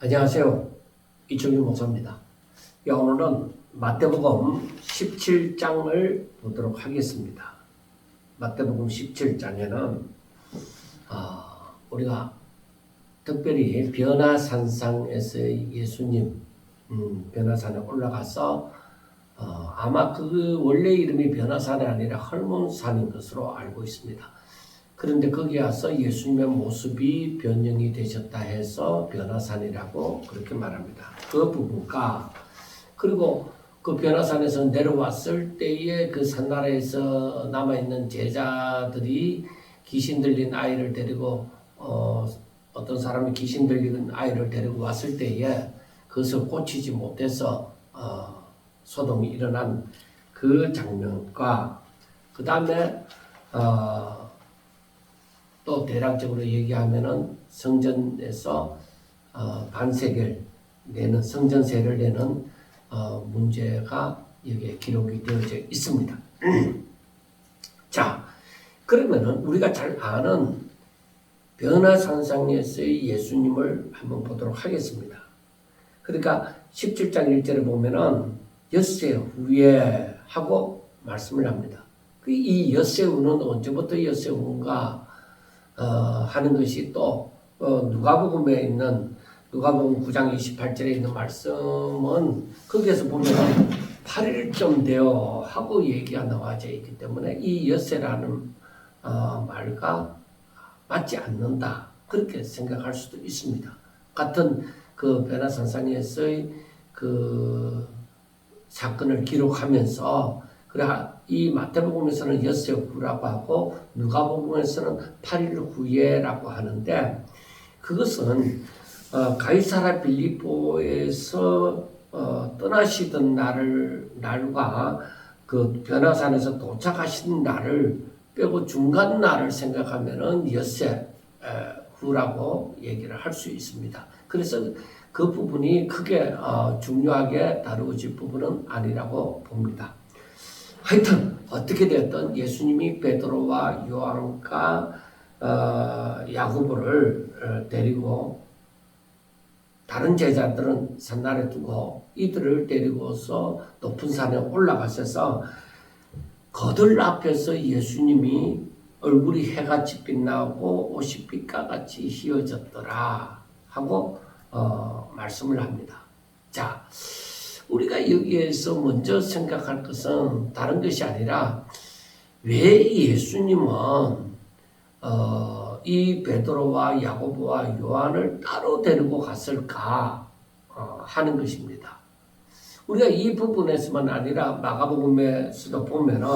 안녕하세요. 이청규 목사입니다. 오늘은 마태복음 17장을 보도록 하겠습니다. 마태복음 17장에는 우리가 특별히 변화산상에서의 예수님 변화산에 올라가서 아마 그 원래 이름이 변화산이 아니라 헐몬산인 것으로 알고 있습니다. 그런데 거기 와서 예수님의 모습이 변형이 되셨다 해서 변화산이라고 그렇게 말합니다. 그 부분과 그리고 그 변화산에서 내려왔을 때에 그 산나라에서 남아있는 제자들이 귀신 들린 아이를 데리고 어떤 사람이 귀신 들린 아이를 데리고 왔을 때에 그것을 고치지 못해서 소동이 일어난 그 장면과 그 다음에 또 대략적으로 얘기하면은 성전에서 반세겔 내는 성전세를 내는 문제가 여기에 기록이 되어져 있습니다. 자, 그러면은 우리가 잘 아는 변화산상에서의 예수님을 한번 보도록 하겠습니다. 그러니까 17장 1절에 보면은 엿새 후에 하고 말씀을 합니다. 이 엿새 후는 언제부터 엿새 후인가 하는 것이 또 누가복음에 있는 누가복음 9장 28절에 있는 말씀은 거기에서 보면 8일쯤 되어 하고 얘기가 나와져 있기 때문에 이 엿새라는 말과 맞지 않는다 그렇게 생각할 수도 있습니다. 같은 그 변화산상에서의 그 사건을 기록하면서 그래 이 마태복음에서는 엿새 후라고 하고 누가복음에서는 8일 후에라고 하는데 그것은 가이사랴 빌립보에서 떠나시던 날과 그 변화산에서 도착하신 날을 빼고 중간 날을 생각하면은 엿새 후라고 얘기를 할 수 있습니다. 그래서 그 부분이 크게 중요하게 다루어질 부분은 아니라고 봅니다. 하여튼 어떻게 되었든 예수님이 베드로와 요한과 야고보를 데리고 다른 제자들은 산나라에 두고 이들을 데리고서 높은 산에 올라가셔서 거들 앞에서 예수님이 얼굴이 해같이 빛나고 옷이 빛과같이 휘어졌더라 하고 말씀을 합니다. 자, 우리가 여기에서 먼저 생각할 것은 다른 것이 아니라 왜 예수님은 이 베드로와 야고보와 요한을 따로 데리고 갔을까 하는 것입니다. 우리가 이 부분에서만 아니라 마가복음에서도 보면은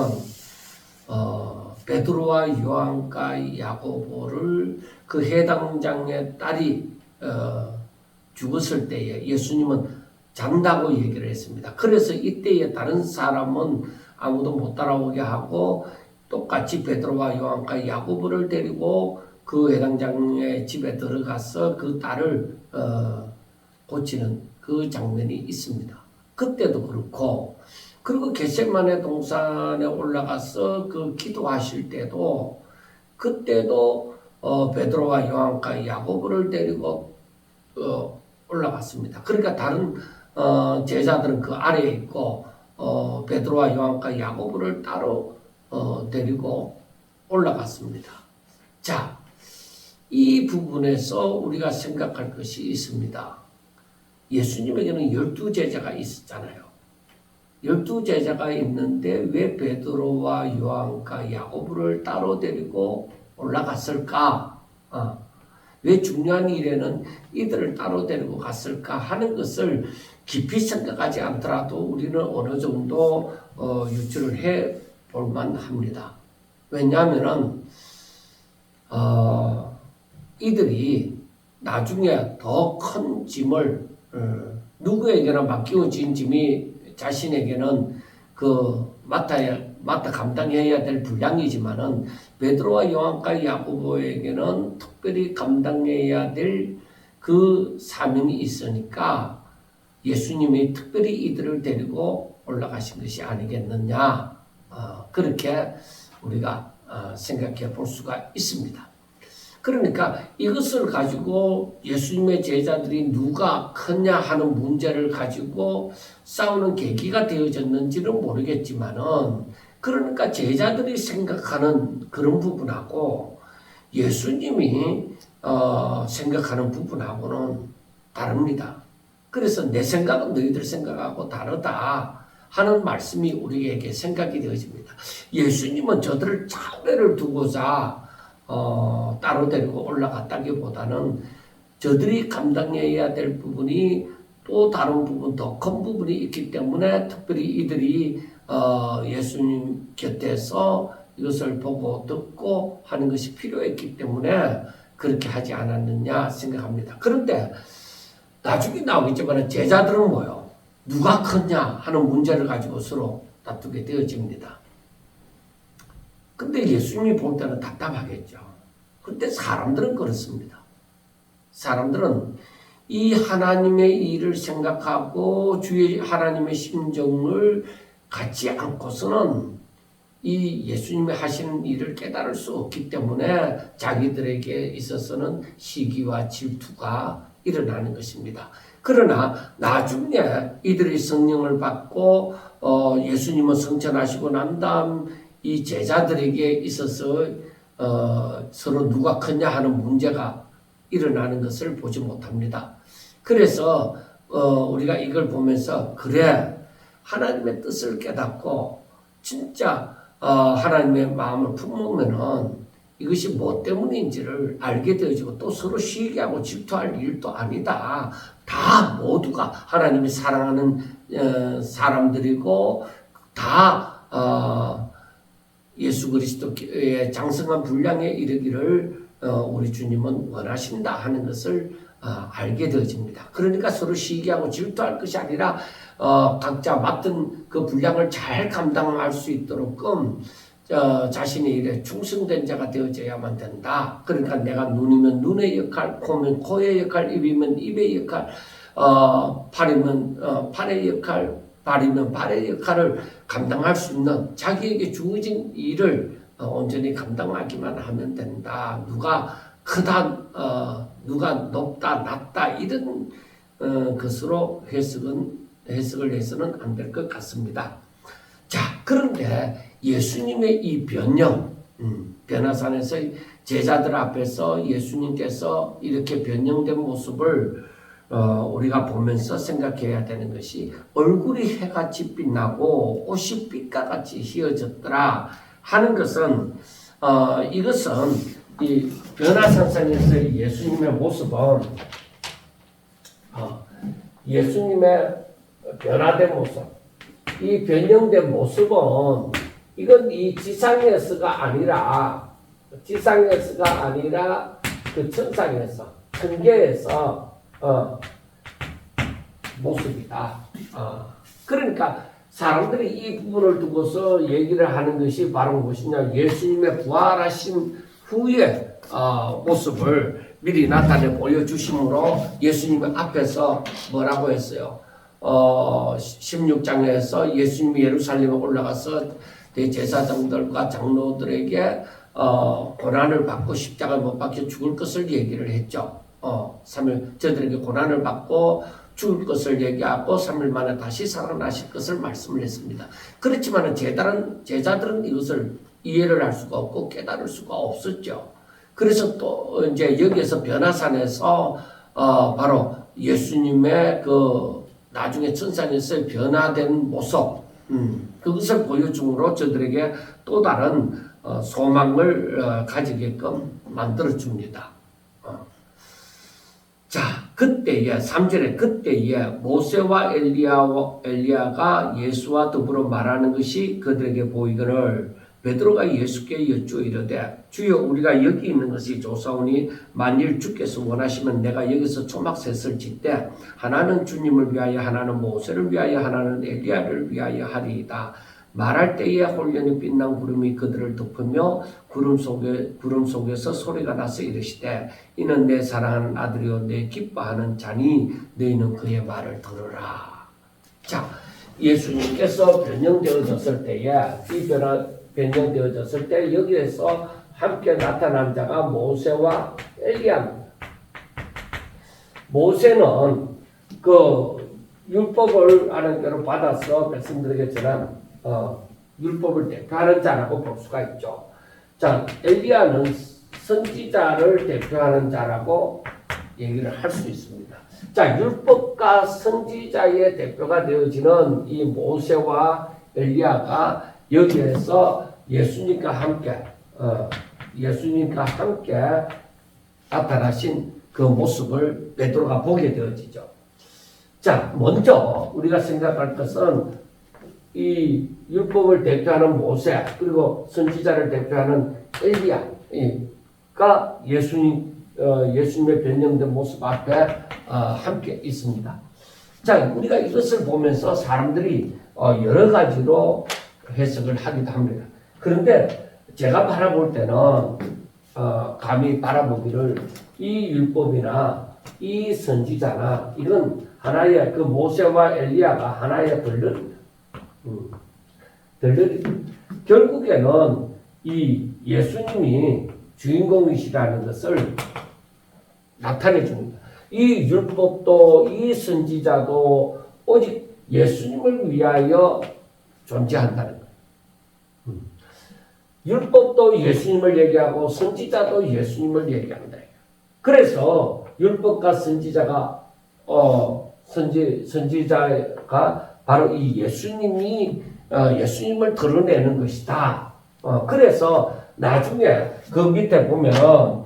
베드로와 요한과 야고보를 그 해당장의 딸이 죽었을 때에 예수님은 잔다고 얘기를 했습니다. 그래서 이때에 다른 사람은 아무도 못 따라오게 하고 똑같이 베드로와 요한과 야고보를 데리고 그 해당장의 집에 들어가서 그 딸을 고치는 그 장면이 있습니다. 그때도 그렇고 그리고 겟세마네 동산에 올라가서 그 기도하실 때도 그때도 베드로와 요한과 야고보를 데리고 올라갔습니다. 그러니까 다른 제자들은 그 아래에 있고 베드로와 요한과 야고보를 따로 데리고 올라갔습니다. 자, 이 부분에서 우리가 생각할 것이 있습니다. 예수님에게는 12제자가 있었잖아요. 12제자가 있는데 왜 베드로와 요한과 야고보를 따로 데리고 올라갔을까? 왜 중요한 일에는 이들을 따로 데리고 갔을까 하는 것을 깊이 생각하지 않더라도 우리는 어느 정도 유추를 해 볼만 합니다. 왜냐하면은 이들이 나중에 더 큰 짐을 누구에게나 맡겨진 짐이 자신에게는 그 맡아 감당해야 될 분량이지만은 베드로와 요한과 야고보에게는 특별히 감당해야 될 그 사명이 있으니까 예수님이 특별히 이들을 데리고 올라가신 것이 아니겠느냐 그렇게 우리가 생각해 볼 수가 있습니다. 그러니까 이것을 가지고 예수님의 제자들이 누가 크냐 하는 문제를 가지고 싸우는 계기가 되어졌는지는 모르겠지만은, 그러니까 제자들이 생각하는 그런 부분하고 예수님이 생각하는 부분하고는 다릅니다. 그래서 내 생각은 너희들 생각하고 다르다 하는 말씀이 우리에게 생각이 되어집니다. 예수님은 저들을 차별을 두고자 따로 데리고 올라갔다기보다는 저들이 감당해야 될 부분이 또 다른 부분, 더 큰 부분이 있기 때문에 특별히 이들이 예수님 곁에서 이것을 보고 듣고 하는 것이 필요했기 때문에 그렇게 하지 않았느냐 생각합니다. 그런데 나중에 나오겠지만 제자들은 뭐요? 누가 크냐 하는 문제를 가지고 서로 다투게 되어집니다. 근데 예수님이 볼 때는 답답하겠죠. 근데 사람들은 그렇습니다. 사람들은 이 하나님의 일을 생각하고 주의 하나님의 심정을 갖지 않고서는 이 예수님이 하시는 일을 깨달을 수 없기 때문에 자기들에게 있어서는 시기와 질투가 일어나는 것입니다. 그러나 나중에 이들이 성령을 받고 예수님은 성천하시고 난 다음 이 제자들에게 있어서 서로 누가 크냐 하는 문제가 일어나는 것을 보지 못합니다. 그래서 우리가 이걸 보면서 그래, 하나님의 뜻을 깨닫고 진짜 하나님의 마음을 품으면은 이것이 뭐 때문인지를 알게 되어지고 또 서로 시기하고 질투할 일도 아니다. 다 모두가 하나님이 사랑하는 사람들이고 다 예수 그리스도의 장성한 분량에 이르기를 우리 주님은 원하신다 하는 것을 알게 되어집니다. 그러니까 서로 시기하고 질투할 것이 아니라 각자 맡은 그 분량을 잘 감당할 수 있도록끔 자신의 일에 충성된 자가 되어져야만 된다. 그러니까 내가 눈이면 눈의 역할, 코면 코의 역할, 입이면 입의 역할, 팔이면 팔의 역할, 발이면 발의 역할을 감당할 수 있는 자기에게 주어진 일을 온전히 감당하기만 하면 된다. 누가 크다, 누가 높다, 낮다 이런 것으로 해석을 해서는 안 될 것 같습니다. 자, 그런데 예수님의 이 변형, 변화산에서 제자들 앞에서 예수님께서 이렇게 변형된 모습을 우리가 보면서 생각해야 되는 것이 얼굴이 해같이 빛나고 옷이 빛과같이 휘어졌더라 하는 것은 이것은 이 변화산상에서의 예수님의 모습은 예수님의 변화된 모습, 이 변형된 모습은 이건 이 지상에서가 아니라 그 천상에서 천계에서 모습이다. 그러니까 사람들이 이 부분을 두고서 얘기를 하는 것이 바로 무엇이냐, 예수님의 부활하신 후의 모습을 미리 나타내 보여주심으로 예수님 앞에서 뭐라고 했어요? 16장에서 예수님이 예루살렘에 올라가서 대제사장들과 장로들에게 고난을 받고 십자가에 못 박혀 죽을 것을 얘기를 했죠. 3일 저들에게 고난을 받고 죽을 것을 얘기하고 3일 만에 다시 살아나실 것을 말씀을 했습니다. 그렇지만 제자들은 이것을 이해를 할 수가 없고 깨달을 수가 없었죠. 그래서 또 이제 여기에서 변화산에서 바로 예수님의 그 나중에 천상에서 변화된 모습, 그것을 보여줌으로 저들에게 또 다른 소망을 가지게끔 만들어줍니다. 자, 그때에 3절에 그때에 모세와 엘리야가 예수와 더불어 말하는 것이 그들에게 보이거늘 베드로가 예수께 여쭈어 이르되 주여 우리가 여기 있는 것이 좋사오니 만일 주께서 원하시면 내가 여기서 초막셋을 짓되 하나는 주님을 위하여 하나는 모세를 위하여 하나는 엘리야를 위하여 하리이다. 말할 때에 홀연히 빛난 구름이 그들을 덮으며 구름 속에서 소리가 나서 이르시되 이는 내 사랑하는 아들이요 내 기뻐하는 자니 너희는 그의 말을 들으라. 자, 예수님께서 변형되어졌을 때에 변형되어졌을 때 여기에서 함께 나타난 자가 모세와 엘리야입니다. 모세는 그 율법을 하나님께로 받아서 말씀드리겠지만 율법을 대표하는 자라고 볼 수가 있죠. 자, 엘리야는 선지자를 대표하는 자라고 얘기를 할 수 있습니다. 자, 율법과 선지자의 대표가 되어지는 이 모세와 엘리야가 여기에서 예수님과 함께 나타나신 그 모습을 베드로가 보게 되어지죠. 자, 먼저 우리가 생각할 것은 이 율법을 대표하는 모세 그리고 선지자를 대표하는 엘리야가 예수님의 변형된 모습 앞에 함께 있습니다. 자, 우리가 이것을 보면서 사람들이 여러 가지로 해석을 하기도 합니다. 그런데 제가 바라볼 때는 감히 바라보기를 이 율법이나 이 선지자나 이건 하나의 그 모세와 엘리야가 하나의 덜들입니다. 결국에는 이 예수님이 주인공이시라는 것을 나타내 줍니다. 이 율법도 이 선지자도 오직 예수님을 위하여 존재한다는 거예요. 율법도 예수님을 얘기하고 선지자도 예수님을 얘기한다. 그래서 율법과 선지자가 선지자가 바로 이 예수님을 드러내는 것이다. 그래서 나중에 그 밑에 보면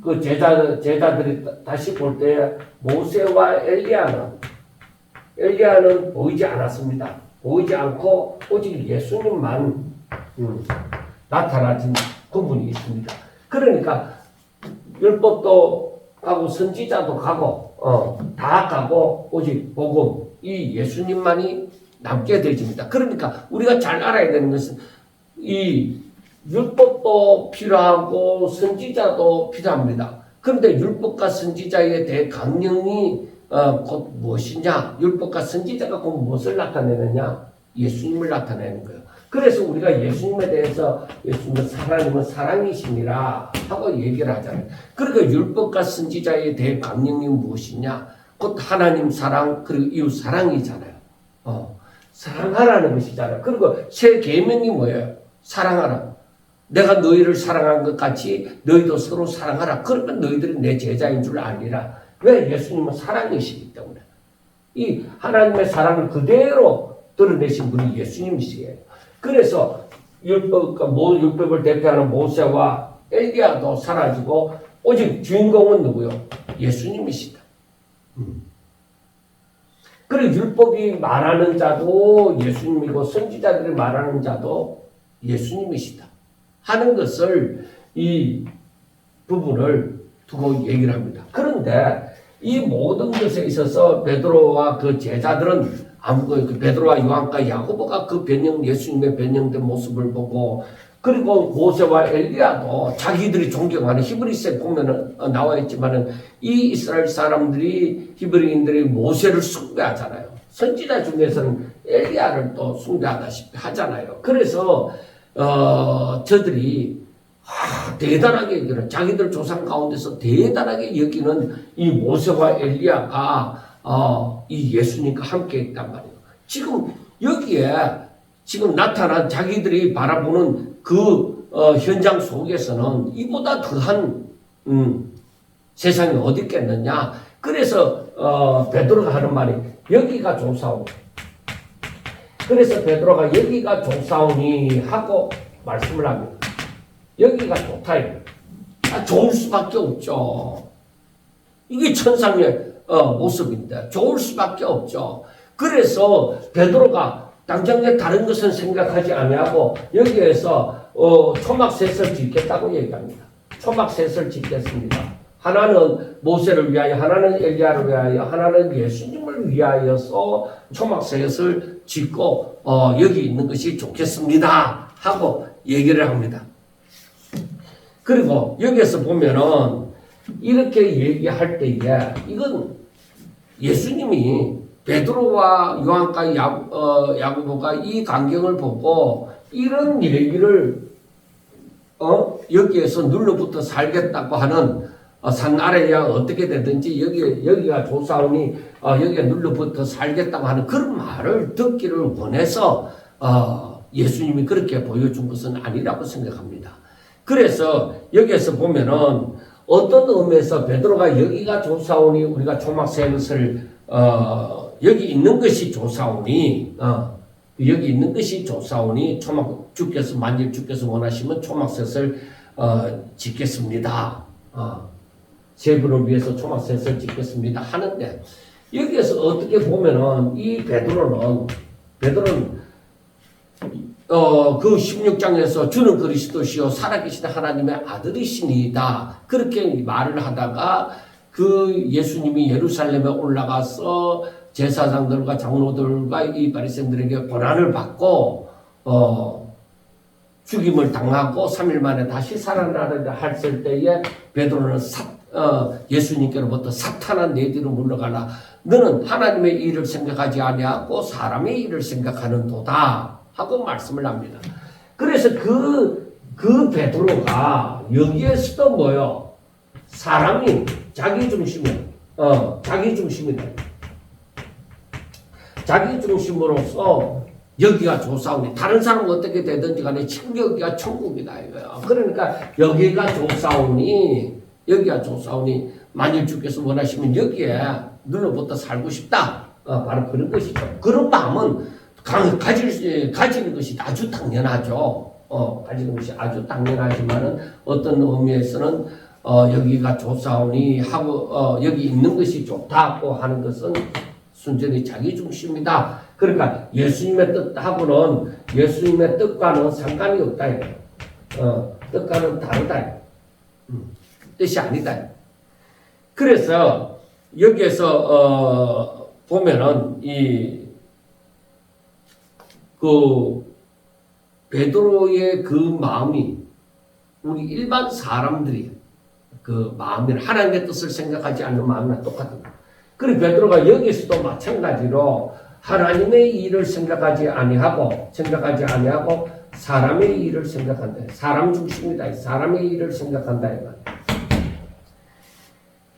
그 제자들이 다시 볼 때 모세와 엘리야는 보이지 않았습니다. 보이지 않고 오직 예수님만 나타나진 그분이 있습니다. 그러니까 율법도 가고 선지자도 가고 다 가고 오직 복음 이 예수님만이 남게 되집니다. 그러니까 우리가 잘 알아야 되는 것은 이 율법도 필요하고 선지자도 필요합니다. 그런데 율법과 선지자에 대해 강령이 곧 무엇이냐? 율법과 선지자가 곧 무엇을 나타내느냐? 예수님을 나타내는 거예요. 그래서 우리가 예수님에 대해서 하나님은 사랑이시니라 하고 얘기를 하잖아요. 그러니까 율법과 선지자에 대해 강령이 무엇이냐? 곧 하나님 사랑 그리고 이웃 사랑이잖아요. 사랑하라는 것이잖아요. 그리고 새 계명이 뭐예요? 사랑하라. 내가 너희를 사랑한 것 같이 너희도 서로 사랑하라. 그러면 너희들이 내 제자인 줄 알리라. 왜? 예수님은 사랑이시기 때문에. 이 하나님의 사랑을 그대로 드러내신 분이 예수님이시에요. 그래서 율법을 대표하는 모세와 엘리야도 사라지고 오직 주인공은 누구요? 예수님이시다. 그리고 율법이 말하는 자도 예수님이고 선지자들이 말하는 자도 예수님이시다 하는 것을 이 부분을 두고 얘기를 합니다. 그런데 이 모든 것에 있어서 베드로와 그 제자들은 베드로와 요한과 야고보가 그 예수님의 변형된 모습을 보고 그리고 모세와 엘리야도 자기들이 존경하는 히브리서에 보면은 나와 있지만은 이 이스라엘 사람들이 히브리인들이 모세를 숭배하잖아요. 선지자 중에서는 엘리야를 또 숭배하다시피 하잖아요. 그래서 저들이 대단하게 여기는 자기들 조상 가운데서 대단하게 여기는 이 모세와 엘리야가 이 예수님과 함께 있단 말이에요. 지금 여기에 지금 나타난 자기들이 바라보는 그 현장 속에서는 이보다 더한 세상이 어디 있겠느냐. 그래서 베드로가 하는 말이 여기가 좋사오니. 그래서 베드로가 여기가 좋사오니 하고 말씀을 합니다. 여기가 좋다. 좋을 수밖에 없죠. 이게 천상의 모습인데 좋을 수밖에 없죠. 그래서 베드로가 당장 다른 것은 생각하지 아니하고 여기에서 초막셋을 짓겠다고 얘기합니다. 초막셋을 짓겠습니다. 하나는 모세를 위하여, 하나는 엘리야를 위하여, 하나는 예수님을 위하여서 초막셋을 짓고 여기 있는 것이 좋겠습니다 하고 얘기를 합니다. 그리고 여기에서 보면은 이렇게 얘기할 때에 이건 예수님이 베드로와 요한과 야고보가 이 광경을 보고 이런 얘기를 여기에서 눌러붙어 살겠다고 하는 산 아래야 어떻게 되든지 여기가 조사오니 여기에 눌러붙어 살겠다고 하는 그런 말을 듣기를 원해서 예수님이 그렇게 보여준 것은 아니라고 생각합니다. 그래서 여기에서 보면은 어떤 의미에서 베드로가 여기가 조사오니 우리가 초막 세 것을 여기 있는 것이 조사오니 여기 있는 것이 조사오니 초막 주께서 만일 주께서 원하시면 초막셋을 짓겠습니다. 세 분을 위해서 초막셋을 짓겠습니다 하는데 여기에서 어떻게 보면은 이 베드로는 그 16장에서 주는 그리스도시요 살아계신 하나님의 아들이시니이다 그렇게 말을 하다가 그 예수님이 예루살렘에 올라가서 제사장들과 장로들과 이 바리새인들에게 고난을 받고 죽임을 당하고 3일 만에 다시 살아나려 했을 때에 베드로는 예수님께로부터 사탄아 내 뒤로 물러가라 너는 하나님의 일을 생각하지 아니하고 사람의 일을 생각하는 도다 하고 말씀을 합니다. 그래서 그 베드로가 여기에서도 뭐요? 사람이 자기 중심으로서 여기가 조사오니 다른 사람은 어떻게 되든지 간에 여기가 천국이다 이거야. 그러니까 여기가 조사오니 만일 주께서 원하시면 여기에 눌러붙어 살고 싶다. 바로 그런 것이죠. 그런 마음은 가지는 것이 아주 당연하죠. 가지는 것이 아주 당연하지만은 어떤 의미에서는 여기가 조사오니 하고 여기 있는 것이 좋다고 하는 것은 순전히 자기 중심이다. 그러니까 예수님의 뜻과는 상관이 없다. 뜻과는 다르다. 뜻이 아니다. 그래서 여기에서 보면은 베드로의 그 마음이 우리 일반 사람들이 그 마음이 하나님의 뜻을 생각하지 않는 마음이랑 똑같은 그리고 베드로가 여기서도 마찬가지로 하나님의 일을 생각하지 아니하고 사람의 일을 생각한다. 사람 중심이다. 사람의 일을 생각한다.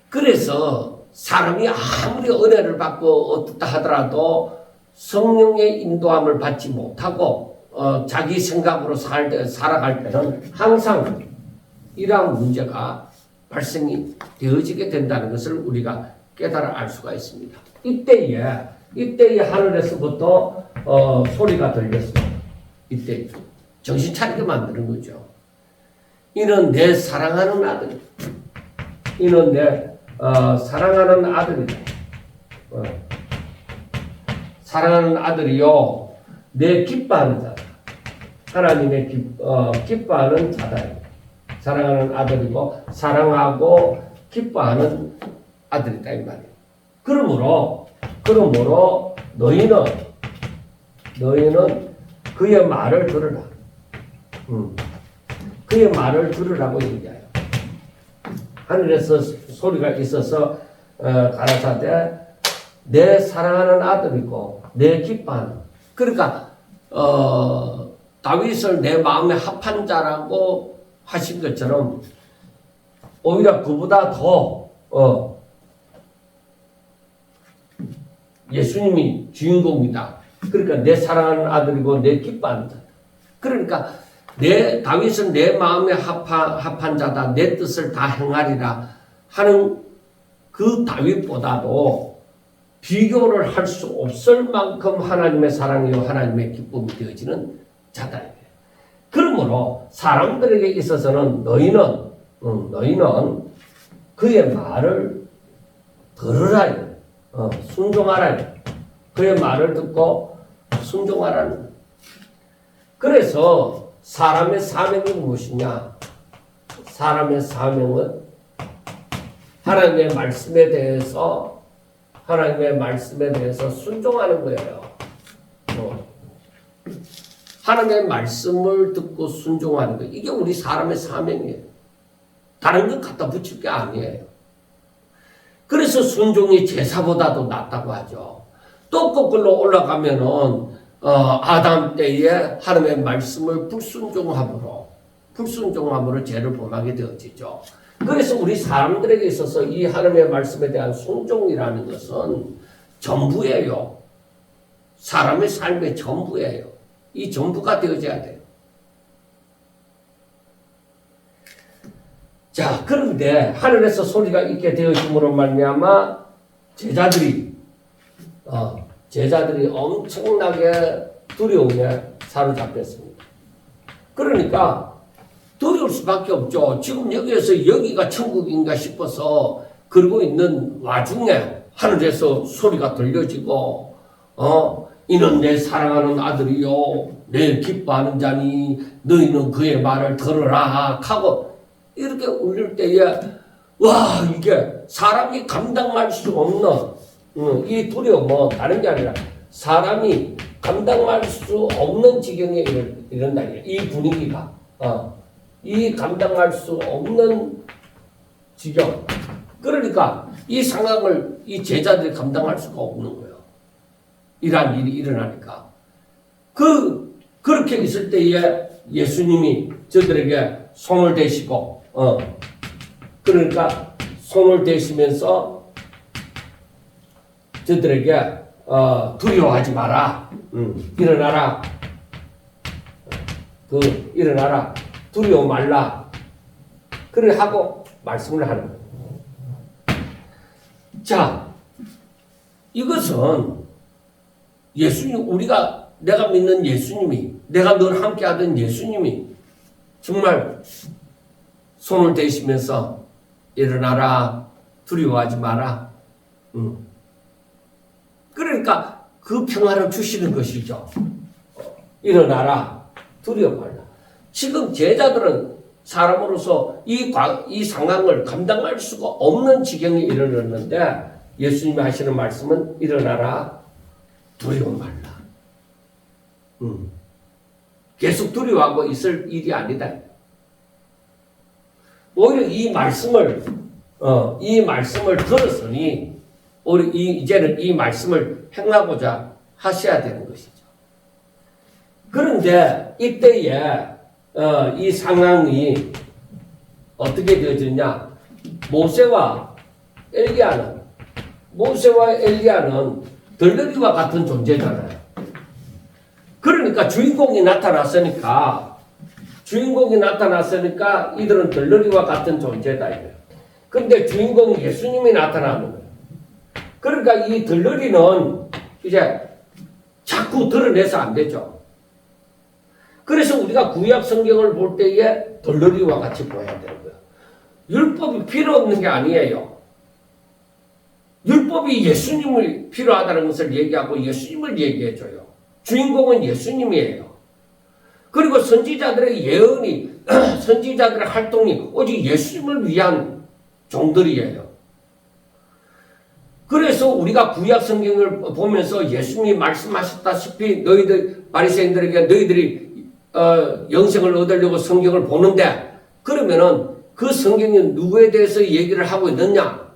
그래서 사람이 아무리 은혜를 받고 어떻다 하더라도 성령의 인도함을 받지 못하고 자기 생각으로 살아갈 때는 항상 이러한 문제가 발생이 되어지게 된다는 것을 우리가 깨달아 알 수가 있습니다. 이때에 하늘에서부터 소리가 들렸어. 이때 정신 차리게 만드는 거죠. 이는 내 사랑하는 아들. 이는 내 사랑하는 아들이다. 사랑하는 아들이요 내 기뻐하는 자다. 하나님의 기뻐하는 자다. 사랑하는 아들이고 사랑하고 기뻐하는 아들이다 이 말이에요. 그러므로 너희는 그의 말을 들으라. 그의 말을 들으라고 얘기해요. 하늘에서 소리가 있어서 가라사대 내 사랑하는 아들이고 내 기뻐하는. 그러니까 다윗을 내 마음에 합한 자라고 하신 것처럼 오히려 그보다 더 예수님이 주인공이다. 그러니까 내 사랑하는 아들이고 내 기뻐하는 자다. 그러니까 다윗은 내 마음에 합한 자다. 내 뜻을 다 행하리라 하는 그 다윗보다도 비교를 할 수 없을 만큼 하나님의 사랑이요 하나님의 기쁨이 되어지는 자다. 그러므로 사람들에게 있어서는 너희는 그의 말을 들으라. 순종하라. 그의 말을 듣고 순종하라는. 그래서 사람의 사명이 무엇이냐? 사람의 사명은 하나님의 말씀에 대해서 순종하는 거예요. 하나님의 말씀을 듣고 순종하는 거. 이게 우리 사람의 사명이에요. 다른 것 갖다 붙일 게 아니에요. 그래서 순종이 제사보다도 낫다고 하죠. 또 거꾸로 올라가면은 아담 때에 하나님의 말씀을 불순종함으로 죄를 범하게 되어지죠. 그래서 우리 사람들에게 있어서 이 하나님의 말씀에 대한 순종이라는 것은 전부예요. 사람의 삶의 전부예요. 이 전부가 되어져야 돼요. 자, 그런데 하늘에서 소리가 있게 되어짐으로 말미암아 제자들이 엄청나게 두려움에 사로잡혔습니다. 그러니까 두려울 수밖에 없죠. 지금 여기가 천국인가 싶어서 그러고 있는 와중에 하늘에서 소리가 들려지고 이는 내 사랑하는 아들이요 내 기뻐하는 자니 너희는 그의 말을 들으라 하고 이렇게 울릴 때에 와 이게 사람이 감당할 수 없는 이 두려움은 다른 게 아니라 사람이 감당할 수 없는 지경에 이른다. 이 분위기가 이 감당할 수 없는 지경. 그러니까 이 상황을 이 제자들이 감당할 수가 없는 거예요. 이러한 일이 일어나니까. 그렇게 있을 때에 예수님이 저들에게 손을 대시고 그러니까 손을 대시면서 저들에게 두려워하지 마라. 일어나라. 일어나라. 두려워 말라. 그래 하고 말씀을 하는 거예요. 자, 이것은 내가 믿는 예수님이, 내가 늘 함께 하던 예수님이 정말 손을 대시면서 일어나라. 두려워하지 마라. 그러니까 그 평화를 주시는 것이죠. 일어나라. 두려워 말라. 지금 제자들은 사람으로서 이 상황을 감당할 수가 없는 지경에 이르렀는데 예수님이 하시는 말씀은 일어나라. 두려워 말라. 계속 두려워하고 있을 일이 아니다. 오히려 이 말씀을 들었으니 이제는 이 말씀을 행하고자 하셔야 되는 것이죠. 그런데 이때에 이 상황이 어떻게 되어졌냐? 모세와 엘리야는 들러리와 같은 존재잖아요. 그러니까 주인공이 나타났으니까 이들은 들러리와 같은 존재다. 그런데 주인공이 예수님이 나타나는 거예요. 그러니까 이 들러리는 이제 자꾸 드러내서 안 되죠. 그래서 우리가 구약 성경을 볼 때에 들러리와 같이 보여야 되는 거예요. 율법이 필요 없는 게 아니에요. 율법이 예수님을 필요하다는 것을 얘기하고 예수님을 얘기해줘요. 주인공은 예수님이에요. 그리고 선지자들의 예언이, 선지자들의 활동이 오직 예수님을 위한 종들이에요. 그래서 우리가 구약 성경을 보면서 예수님이 말씀하셨다시피 바리새인들에게 너희들이 영생을 얻으려고 성경을 보는데 그러면은 그 성경이 누구에 대해서 얘기를 하고 있느냐?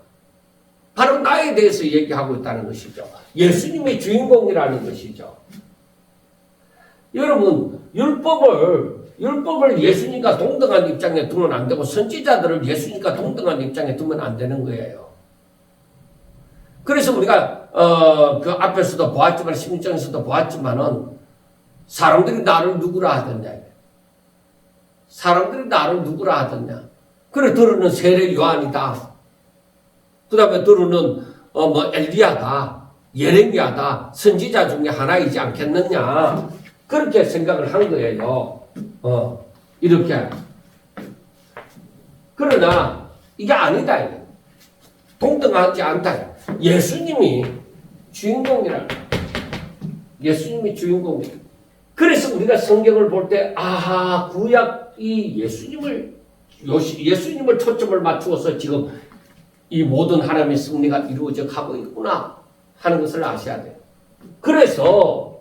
바로 나에 대해서 얘기하고 있다는 것이죠. 예수님이 주인공이라는 것이죠. 여러분, 율법을 예수님과 동등한 입장에 두면 안 되고 선지자들을 예수님과 동등한 입장에 두면 안 되는 거예요. 그래서 우리가 그 앞에서도 보았지만 16장에서도 보았지만은 사람들이 나를 누구라 하더냐. 그래 들으는 세례 요한이다. 그 다음에 들으는 엘리야다. 예레미야다. 선지자 중에 하나이지 않겠느냐. 그렇게 생각을 한 거예요. 이렇게. 그러나 이게 아니다. 동등하지 않다. 예수님이 주인공이라. 예수님이 주인공이라. 그래서 우리가 성경을 볼 때 구약이 예수님을 초점을 맞추어서 지금 이 모든 하나님의 승리가 이루어져 가고 있구나 하는 것을 아셔야 돼요. 그래서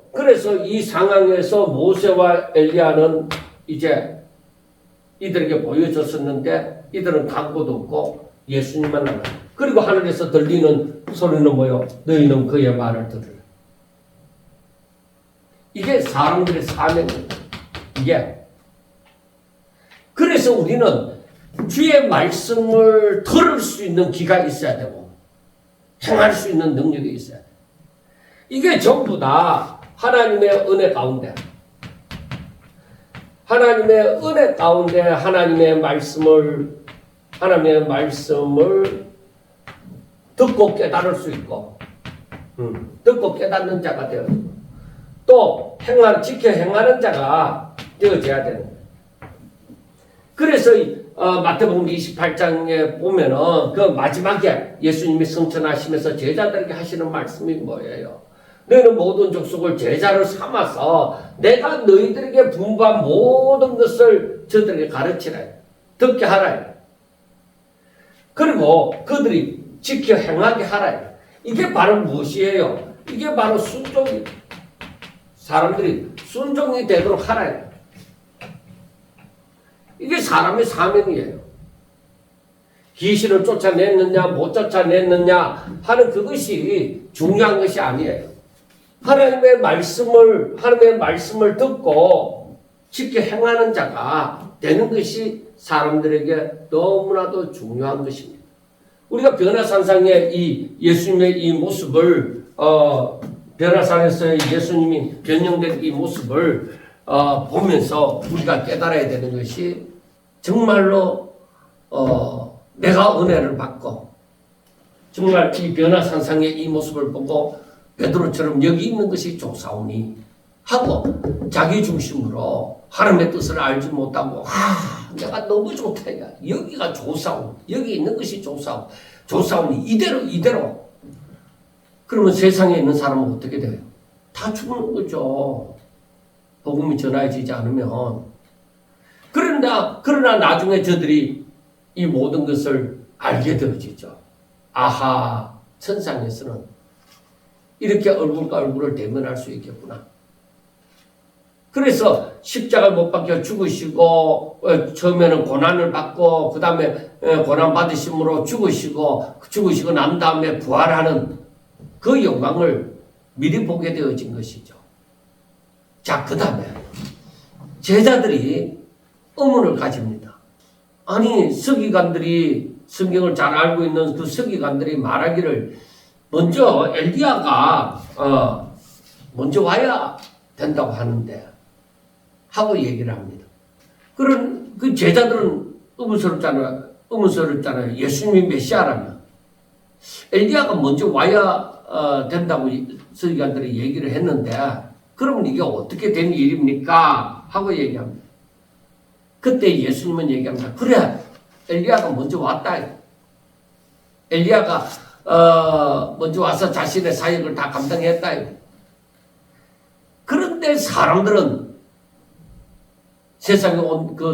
이 상황에서 모세와 엘리야는 이제 이들에게 보여졌었는데 이들은 강고도 없고 예수님만 남아. 그리고 하늘에서 들리는 소리는 뭐요? 너희는 그의 말을 들으라. 이게 사람들의 사명입니다. 이게. 그래서 우리는 주의 말씀을 들을 수 있는 귀가 있어야 되고 행할 수 있는 능력이 있어야 돼. 이게 전부 다 하나님의 은혜 가운데, 하나님의 은혜 가운데 하나님의 말씀을 듣고 깨달을 수 있고, 듣고 깨닫는 자가 되어 또 지켜 행하는 자가 되어져야 되는 거예요. 그래서 마태복음 28장에 보면은 그 마지막에 예수님이 성천하시면서 제자들에게 하시는 말씀이 뭐예요? 너희는 모든 족속을 제자를 삼아서 내가 너희들에게 분부한 모든 것을 저들에게 가르치라. 듣게 하라. 그리고 그들이 지켜 행하게 하라. 이게 바로 무엇이에요? 이게 바로 순종이에요. 사람들이 순종이 되도록 하라. 이게 사람의 사명이에요. 귀신을 쫓아냈느냐 못 쫓아냈느냐 하는 그것이 중요한 것이 아니에요. 하나님의 말씀을 듣고 지켜 행하는 자가 되는 것이 사람들에게 너무나도 중요한 것입니다. 우리가 변화산상의 이 예수님의 이 모습을 변화산에서 예수님이 변형된 이 모습을 보면서 우리가 깨달아야 되는 것이 정말로 내가 은혜를 받고 정말 이 변화산상의 이 모습을 보고 베드로처럼 여기 있는 것이 좋사오니 하고 자기 중심으로 하나님의 뜻을 알지 못하고 내가 너무 좋다. 여기가 좋사오. 여기 있는 것이 좋사오니 이대로 그러면 세상에 있는 사람은 어떻게 돼요? 다 죽는 거죠. 복음이 전해지지 않으면. 그러나 나중에 저들이 이 모든 것을 알게 되어지죠. 아하, 천상에서는 이렇게 얼굴과 얼굴을 대면할 수 있겠구나. 그래서 십자가를 못 박혀 죽으시고 처음에는 고난을 받고 그 다음에 고난 받으심으로 죽으시고 난 다음에 부활하는 그 영광을 미리 보게 되어진 것이죠. 자, 그 다음에 제자들이 의문을 가집니다. 아니, 서기관들이 성경을 잘 알고 있는 그 서기관들이 말하기를 먼저 엘리야가 먼저 와야 된다고 하는데 하고 얘기를 합니다. 그런 그 제자들은 의문스럽잖아요. 예수님이 메시아라면 엘리야가 먼저 와야 된다고 서기관들이 얘기를 했는데 그러면 이게 어떻게 된 일입니까? 하고 얘기합니다. 그때 예수님은 얘기합니다. 그래, 엘리야가 먼저 왔다. 엘리야가 먼저 와서 자신의 사역을 다 감당했다. 그런데 사람들은 세상에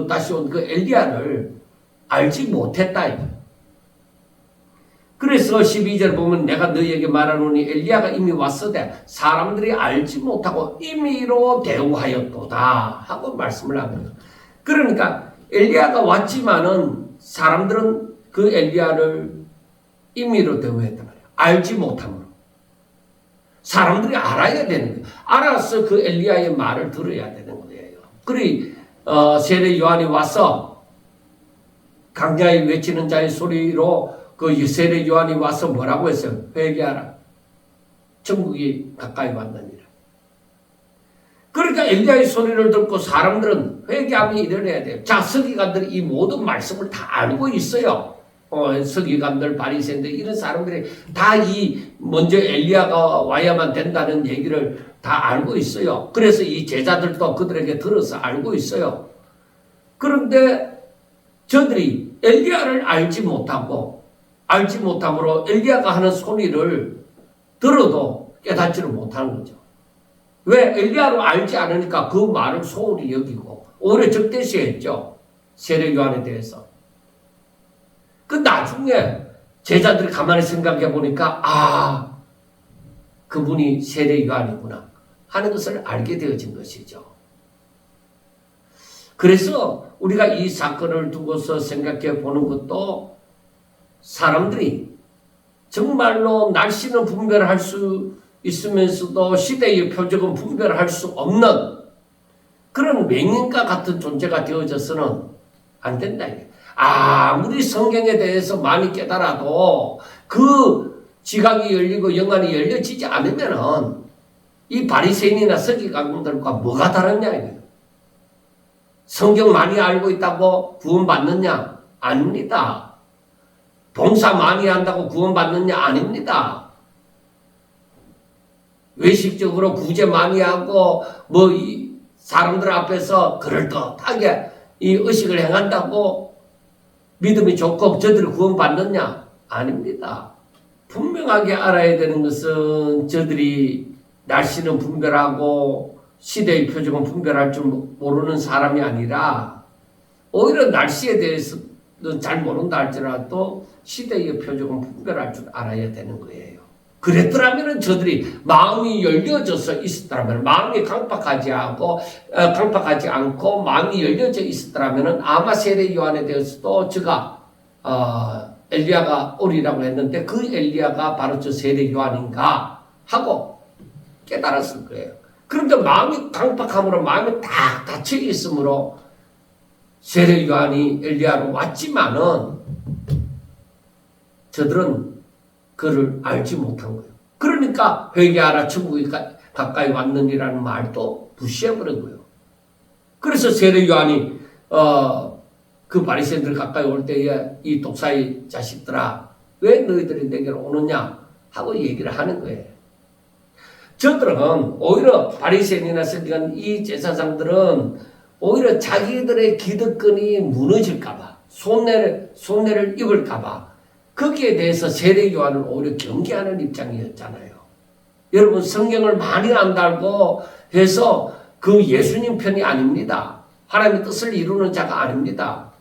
다시 온 그 엘리야를 알지 못했다. 그래서 12절 보면 내가 너희에게 말하노니 엘리야가 이미 왔으되 사람들이 알지 못하고 임의로 대우하였도다 하고 말씀을 합니다. 그러니까 엘리야가 왔지만은 사람들은 그 엘리야를 임의로 대우했단 말이에요. 알지 못함으로. 사람들이 알아야 되는 거예요. 알아서 그 엘리야의 말을 들어야 되는 거예요. 그리 세례 요한이 와서 강야에 외치는 자의 소리로 그 세례 요한이 와서 뭐라고 했어요? 회개하라. 천국이 가까이 왔느니라. 그러니까 엘리야의 소리를 듣고 사람들은 회개하며 일어나야 돼요. 자, 서기관들이 이 모든 말씀을 다 알고 있어요. 서기관들, 바리새인들 이런 사람들이 다 먼저 엘리야가 와야만 된다는 얘기를 다 알고 있어요. 그래서 이 제자들도 그들에게 들어서 알고 있어요. 그런데 저들이 엘리야를 알지 못함으로 엘리야가 하는 소리를 들어도 깨닫지를 못하는 거죠. 왜? 엘리야를 알지 않으니까 그 말을 소홀히 여기고 오히려 적대시했죠. 세례 요한에 대해서. 그 나중에 제자들이 가만히 생각해 보니까 그분이 세례 요한이구나 하는 것을 알게 되어진 것이죠. 그래서 우리가 이 사건을 두고서 생각해 보는 것도 사람들이 정말로 날씨는 분별할 수 있으면서도 시대의 표적은 분별할 수 없는 그런 맹인과 같은 존재가 되어져서는 안 된다. 아무리 성경에 대해서 많이 깨달아도 그 지각이 열리고 영안이 열려지지 않으면은 이 바리새인이나 서기관들과 뭐가 다르냐 이거예요. 성경 많이 알고 있다고 구원받느냐? 아닙니다. 봉사 많이 한다고 구원받느냐? 아닙니다. 외식적으로 구제 많이 하고 사람들 앞에서 그럴듯하게 이 의식을 행한다고 믿음이 좋고 저들이 구원받느냐? 아닙니다. 분명하게 알아야 되는 것은 저들이 날씨는 분별하고 시대의 표적은 분별할 줄 모르는 사람이 아니라 오히려 날씨에 대해서는 잘 모른다 할지라도 시대의 표적은 분별할 줄 알아야 되는 거예요. 그랬더라면 저들이 마음이 열려져서 있었더라면 마음이 강팍하지 않고 마음이 열려져 있었더라면 아마 세례 요한에 대해서도 저가 엘리야가 오리라고 했는데 그 엘리야가 바로 저 세례 요한인가 하고 깨달았을 거예요. 그런데 마음이 강팍함으로 마음이 딱 닫혀 있으므로 세례 요한이 엘리야로 왔지만은 저들은 그를 알지 못한 거예요. 그러니까 회개하라 천국이 가까이 왔느니라는 말도 무시해버린 거예요. 그래서 세례 요한이 그 바리새인들 가까이 올 때에 이 독사의 자식들아 왜 너희들이 내게로 오느냐 하고 얘기를 하는 거예요. 저들은 오히려 바리새인이나 서기관 이 제사장들은 오히려 자기들의 기득권이 무너질까봐 손해를 입을까봐 거기에 대해서 세례 요한을 오히려 경계하는 입장이었잖아요. 여러분 성경을 많이 안다고 해서 그 예수님 편이 아닙니다. 하나님의 뜻을 이루는 자가 아닙니다.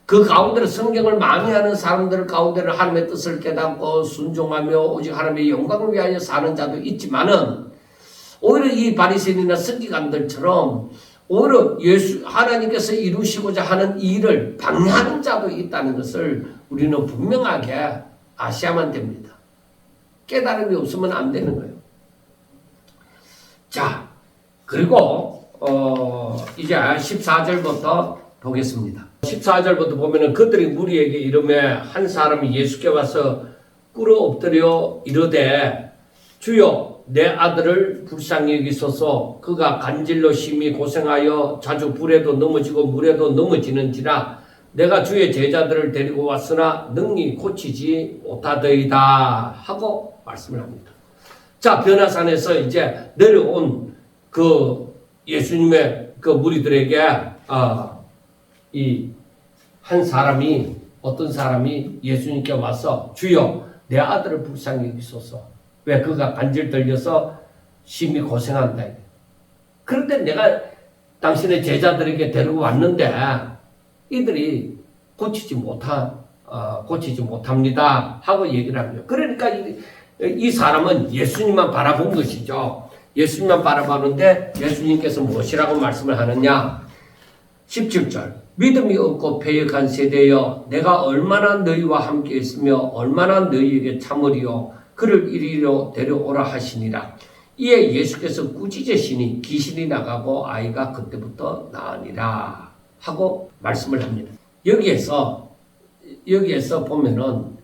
그 가운데로 성경을 많이 하는 사람들 가운데는 하나님의 뜻을 깨닫고 순종하며 오직 하나님의 영광을 위하여 사는 자도 있지만은 오히려 이 바리새인이나 서기관들처럼 오히려 하나님께서 이루시고자 하는 일을 방해하는 자도 있다는 것을 우리는 분명하게 아셔야만 됩니다. 깨달음이 없으면 안 되는 거예요. 자, 그리고 이제 14절부터 보겠습니다. 14절부터 보면은 그들이 무리에게 이르매 한 사람이 예수께 와서 꿇어 엎드려 이르되 주여 내 아들을 불쌍히 여기소서. 그가 간질로 심히 고생하여 자주 불에도 넘어지고 물에도 넘어지는지라 내가 주의 제자들을 데리고 왔으나 능히 고치지 못하더이다 하고 말씀을 합니다. 자, 변화산에서 이제 내려온 그 예수님의 그 무리들에게 이 한 사람이 어떤 사람이 예수님께 와서 주여 내 아들을 불쌍히 여기소서. 왜 그가 간질 들려서 심히 고생한다. 그런데 내가 당신의 제자들에게 데리고 왔는데 이들이 고치지 못합니다 하고 얘기를 합니다. 그러니까 이 사람은 예수님만 바라본 것이죠. 예수님만 바라보는데 예수님께서 무엇이라고 말씀을 하느냐. 17절 믿음이 없고 패역한 세대여 내가 얼마나 너희와 함께 있으며 얼마나 너희에게 참으리요 그를 이리로 데려오라 하시니라. 이에 예수께서 꾸짖으시니 귀신이 나가고 아이가 그때부터 나으니라 하고 말씀을 합니다. 여기에서 보면은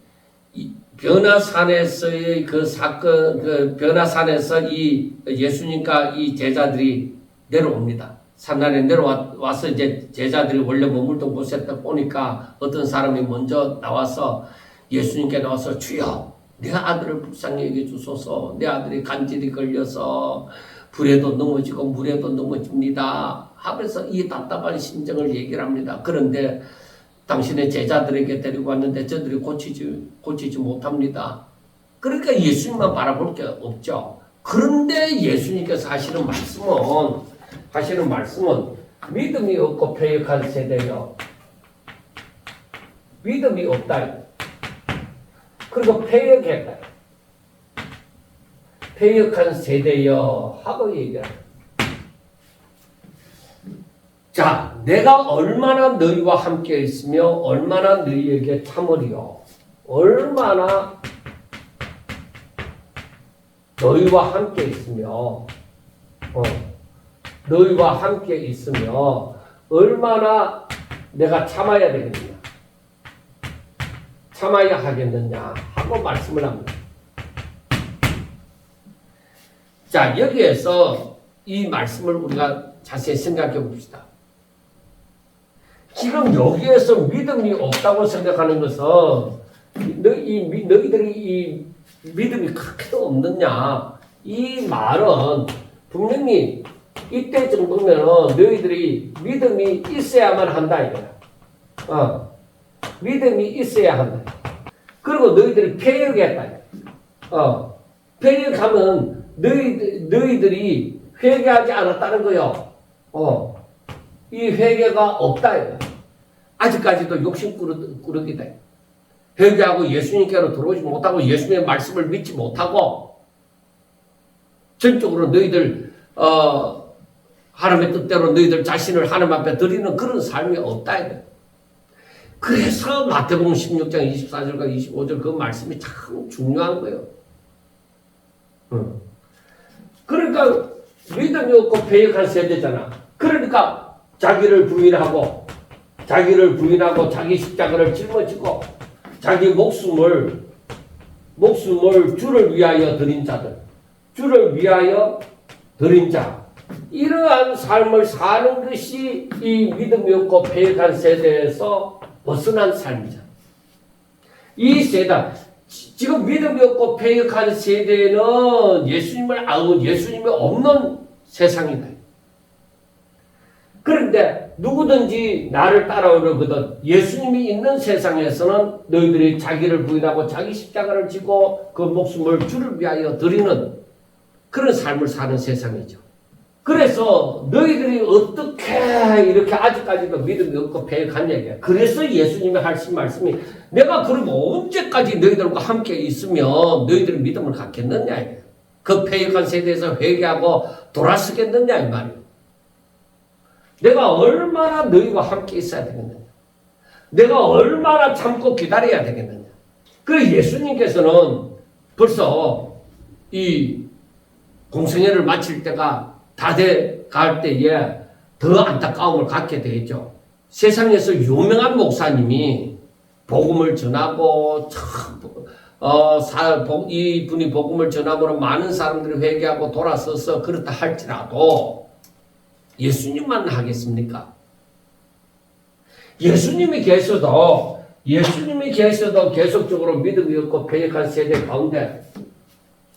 변화산에서의 그 사건, 변화산에서 이 예수님과 이 제자들이 내려옵니다. 산단에 내려와서 이제 제자들이 원래 머물던 곳에 딱 보니까 어떤 사람이 먼저 나와서 예수님께 나와서 주여 내 아들을 불쌍히 여겨주소서. 내 아들이 간질이 걸려서 불에도 넘어지고 물에도 넘어집니다 하면서 이 답답한 심정을 얘기를 합니다. 그런데 당신의 제자들에게 데리고 왔는데 저들이 고치지 못합니다. 그러니까 예수님만 바라볼 게 없죠. 그런데 예수님께서 하시는 말씀은 믿음이 없고 패역한 세대여. 믿음이 없다. 그리고 패역했다. 패역한 세대여 하고 얘기합니다. 자, 내가 얼마나 너희와 함께 있으며 얼마나 너희에게 참으리요. 얼마나 너희와 함께 있으며 너희와 함께 있으며 얼마나 내가 참아야 되겠느냐, 참아야 하겠느냐 하고 말씀을 합니다. 자, 여기에서 이 말씀을 우리가 자세히 생각해 봅시다. 지금 여기에서 믿음이 없다고 생각하는 것은 너희들이 이 믿음이 그렇게도 없느냐, 이 말은 분명히 이때 정도면 너희들이 믿음이 있어야만 한다 이거야. 믿음이 있어야 한다. 그리고 너희들이 패역했다. 패역하면 너희들이 회개하지 않았다는 거요. 이 회개가 없다 이거야. 아직까지도 욕심꾸러기다. 회개하고 예수님께로 들어오지 못하고 예수님의 말씀을 믿지 못하고 전적으로 너희들 하나님의 뜻대로 너희들 자신을 하나님 앞에 드리는 그런 삶이 없다 이거야. 그래서 마태복음 16장 24절과 25절 그 말씀이 참 중요한 거예요. 그러니까 믿음이 없고 패역한 세대잖아. 그러니까 자기를 부인하고 자기 십자가를 짊어지고 자기 목숨을 주를 위하여 드린 자들, 주를 위하여 드린 자, 이러한 삶을 사는 것이 이 믿음이 없고 패역한 세대에서 벗어난 삶이잖아. 이 세대, 지금 믿음이 없고 패역한 세대는 예수님이 없는 세상이다. 그런데 누구든지 나를 따라오려거든 예수님이 있는 세상에서는 너희들이 자기를 부인하고 자기 십자가를 지고 그 목숨을 주를 위하여 드리는 그런 삶을 사는 세상이죠. 그래서 너희들이 어떻게 이렇게 아직까지도 믿음이 없고 패역한 얘기야. 그래서 예수님이 하신 말씀이 내가 그럼 언제까지 너희들과 함께 있으면 너희들이 믿음을 갖겠느냐 이게. 그 패역한 세대에서 회개하고 돌아서겠느냐 이 말이에요. 내가 얼마나 너희와 함께 있어야 되겠느냐. 내가 얼마나 참고 기다려야 되겠느냐. 그래서 예수님께서는 벌써 이 공생애를 마칠 때가 다 돼갈 때에 더 안타까움을 갖게 되겠죠. 세상에서 유명한 목사님이 복음을 전하고 이분이 복음을 전함으로 많은 사람들이 회개하고 돌아서서 그렇다 할지라도 예수님만 하겠습니까? 예수님이 계셔도 계속적으로 믿음이 없고 패역한 세대 가운데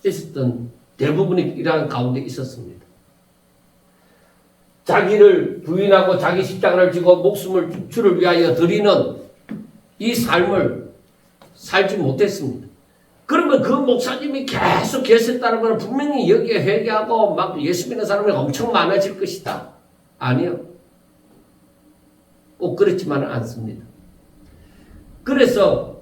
있었던 대부분이 이러한 가운데 있었습니다. 자기를 부인하고 자기 십자가를 지고 목숨을 주를 위하여 드리는 이 삶을 살지 못했습니다. 그러면 그 목사님이 계속 계셨다는 분명히 여기에 회개하고 막 예수 믿는 사람이 엄청 많아질 것이다. 아니요. 꼭 그렇지만은 않습니다. 그래서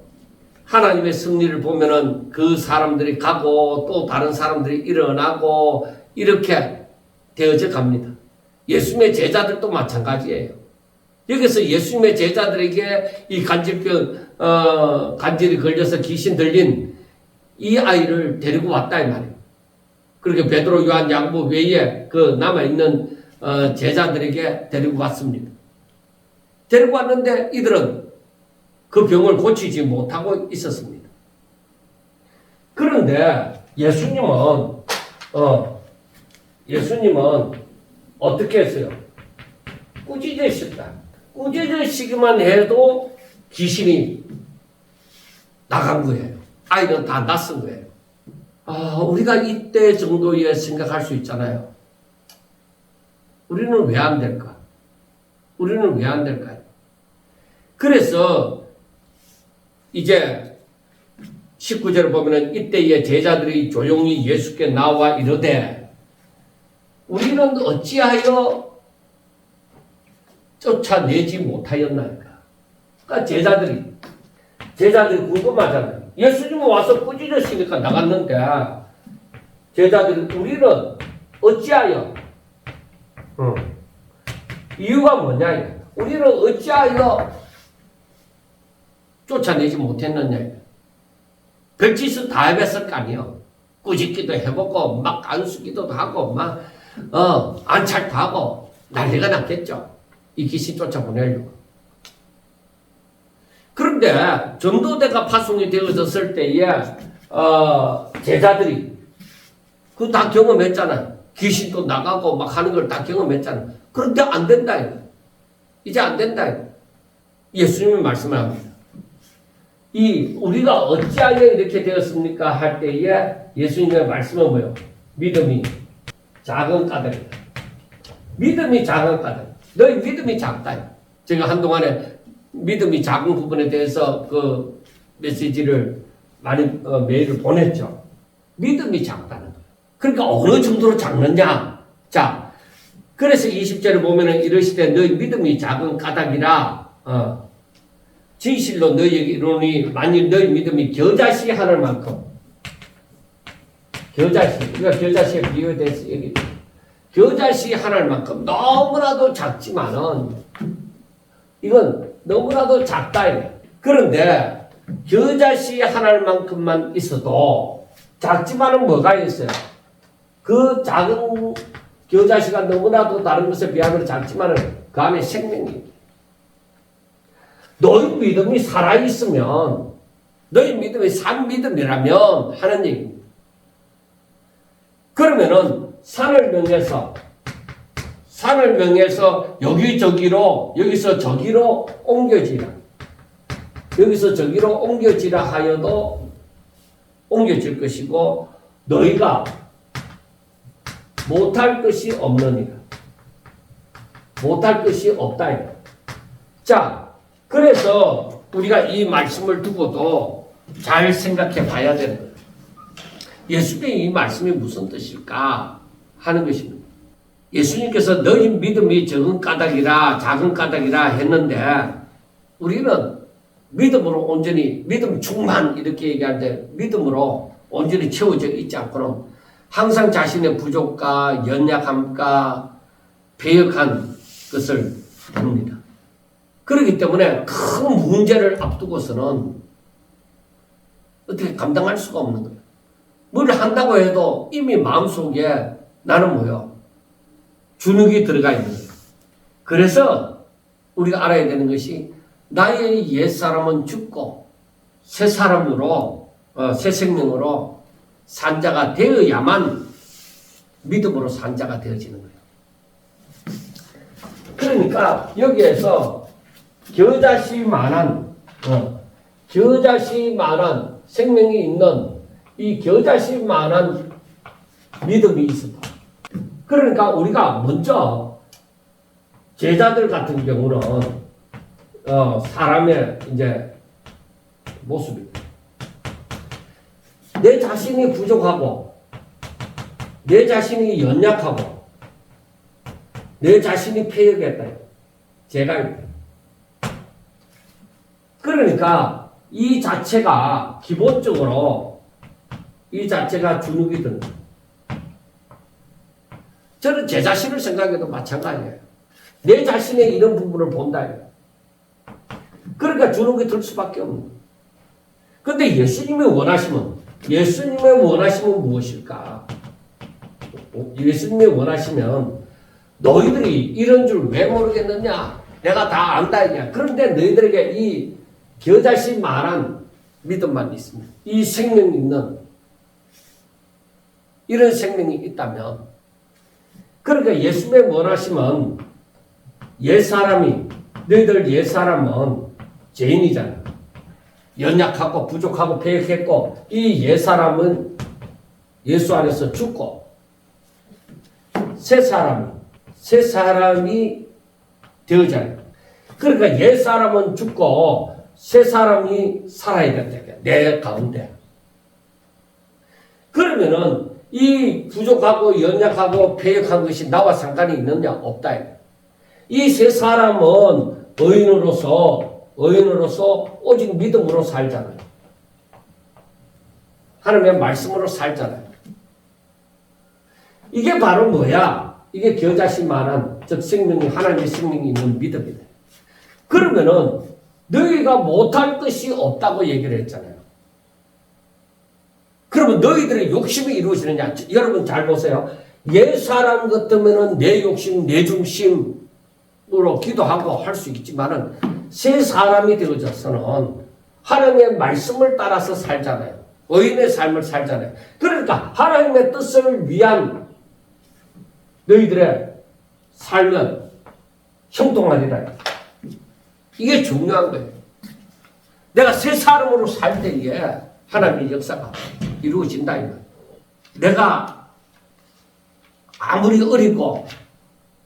하나님의 승리를 보면은 그 사람들이 가고 또 다른 사람들이 일어나고 이렇게 되어져 갑니다. 예수님의 제자들도 마찬가지예요. 여기서 예수님의 제자들에게 이 간질이 걸려서 귀신 들린 이 아이를 데리고 왔다 이 말이에요. 그렇게 베드로, 요한, 야고보 외에 그 남아있는 제자들에게 데리고 왔습니다. 데리고 왔는데 이들은 그 병을 고치지 못하고 있었습니다. 그런데 예수님은 어떻게 했어요? 꾸짖으셨다. 꾸짖으시기만 해도 귀신이 나간 거예요. 아이는 다 낯선 거예요. 우리가 이때 정도에 생각할 수 있잖아요. 우리는 왜 안 될까? 우리는 왜 안 될까요? 그래서 이제 19절을 보면은 이때의 제자들이 조용히 예수께 나와 이르되 우리는 어찌하여 쫓아내지 못하였나이까? 그러니까 제자들이 궁금하잖아요. 예수님은 와서 꾸짖으시니까 나갔는데 제자들이 우리는 어찌하여 이유가 뭐냐? 우리는 어찌하여 쫓아내지 못했느냐? 별짓을 다 해봤을 거 아니에요. 꾸짖기도 해보고 막 안수기도 하고 막 안착도 하고 난리가 났겠죠. 이 귀신 쫓아보내려고. 그런데 전도대가 파송이 되어졌을 때에 제자들이 그거 다 경험했잖아요. 귀신도 나가고 막 하는 걸 다 경험했잖아요. 그런데 안 된다 이거. 이제 안 된다 이거. 예수님이 말씀을 합니다. 우리가 어찌하여 이렇게 되었습니까? 할 때에 예수님의 말씀은 뭐예요? 믿음이 작은 까닭이다. 믿음이 작은 까닭. 너희 믿음이 작다. 제가 한동안에 믿음이 작은 부분에 대해서 그 메시지를 많이 메일을 보냈죠. 믿음이 작다는 거예요. 그러니까 어느 정도로 작느냐? 자, 그래서 20절에 보면은 이러시되 너희 믿음이 작은 까닭이라 진실로 너희에게 이르노니 만일 너희 믿음이 겨자씨 하늘만큼 겨자씨 우리가 겨자씨에 비유돼서 얘기 겨자씨 하늘만큼 너무나도 작지만은 이건 너무나도 작다 이래. 그런데 겨자씨 하늘만큼만 있어도 작지만은 뭐가 있어요? 그 작은 겨자씨가 너무나도 다른 것에 비하면 작지만은 그 안에 생명이 있다. 너희 믿음이 살아있으면 너희 믿음이 산 믿음이라면 하는 얘기입니다. 그러면은 산을 명해서 여기저기로 여기서 저기로 옮겨지라. 여기서 저기로 옮겨지라 하여도 옮겨질 것이고 너희가 못할 것이 없느니라. 못할 것이 없다. 자, 그래서 우리가 이 말씀을 두고도 잘 생각해 봐야 되는 거예요. 예수님의 이 말씀이 무슨 뜻일까 하는 것입니다. 예수님께서 너희 믿음이 작은 까닭이라 했는데 우리는 믿음으로 온전히 믿음 충만 이렇게 얘기하는데 믿음으로 온전히 채워져 있지 않고는 항상 자신의 부족과 연약함과 배역한 것을 봅니다. 그렇기 때문에 큰 문제를 앞두고서는 어떻게 감당할 수가 없는 거예요. 뭘 한다고 해도 이미 마음속에 나는 뭐요? 주눅이 들어가 있는 거예요. 그래서 우리가 알아야 되는 것이 나의 옛사람은 죽고 새 사람으로 새 생명으로 산자가 되어야만 믿음으로 산자가 되어지는 거예요. 그러니까 여기에서 겨자씨만한 생명이 있는 이 겨자씨만한 믿음이 있었다. 그러니까 우리가 먼저 제자들 같은 경우는 사람의 이제 모습이 내 자신이 부족하고 내 자신이 연약하고 내 자신이 패역했다. 제가 그러니까 이 자체가 기본적으로 이 자체가 주눅이 드는 거예요. 저는 제 자신을 생각해도 마찬가지예요. 내 자신의 이런 부분을 본다. 그러니까 주눅이 들 수밖에 없는 거예요. 그런데 예수님의 원하심은 무엇일까? 예수님이 원하시면 너희들이 이런 줄 왜 모르겠느냐? 내가 다 안다 이냐? 그런데 너희들에게 이 겨자씨만한 믿음만 있습니다. 이 생명이 있는 이런 생명이 있다면 그러니까 예수님의 원하심은 너희들 옛사람은 죄인이잖아. 연약하고 부족하고 패역했고 이 옛사람은 예수 안에서 죽고 새 사람이 되어져요. 그러니까 옛사람은 죽고 새 사람이 살아야 된다. 내 가운데. 그러면은 이 부족하고 연약하고 패역한 것이 나와 상관이 있느냐? 없다. 이 새 사람은 의인으로서 오직 믿음으로 살잖아요. 하나님의 말씀으로 살잖아요. 이게 바로 뭐야? 이게 겨자씨만한 즉 생명이 하나님의 생명이 있는 믿음이다. 그러면은 너희가 못할 것이 없다고 얘기를 했잖아요. 그럼 그러면 너희들의 욕심이 이루어지느냐? 여러분 잘 보세요. 옛사람 같으면은 내 욕심, 내 중심으로 기도하고 할 수 있지만은 새 사람이 되어져서는 하나님의 말씀을 따라서 살잖아요. 의인의 삶을 살잖아요. 그러니까 하나님의 뜻을 위한 너희들의 삶은 형통하리라. 이게 중요한 거예요. 내가 새 사람으로 살 때에 하나님의 역사가 이루어진다. 내가 아무리 어리고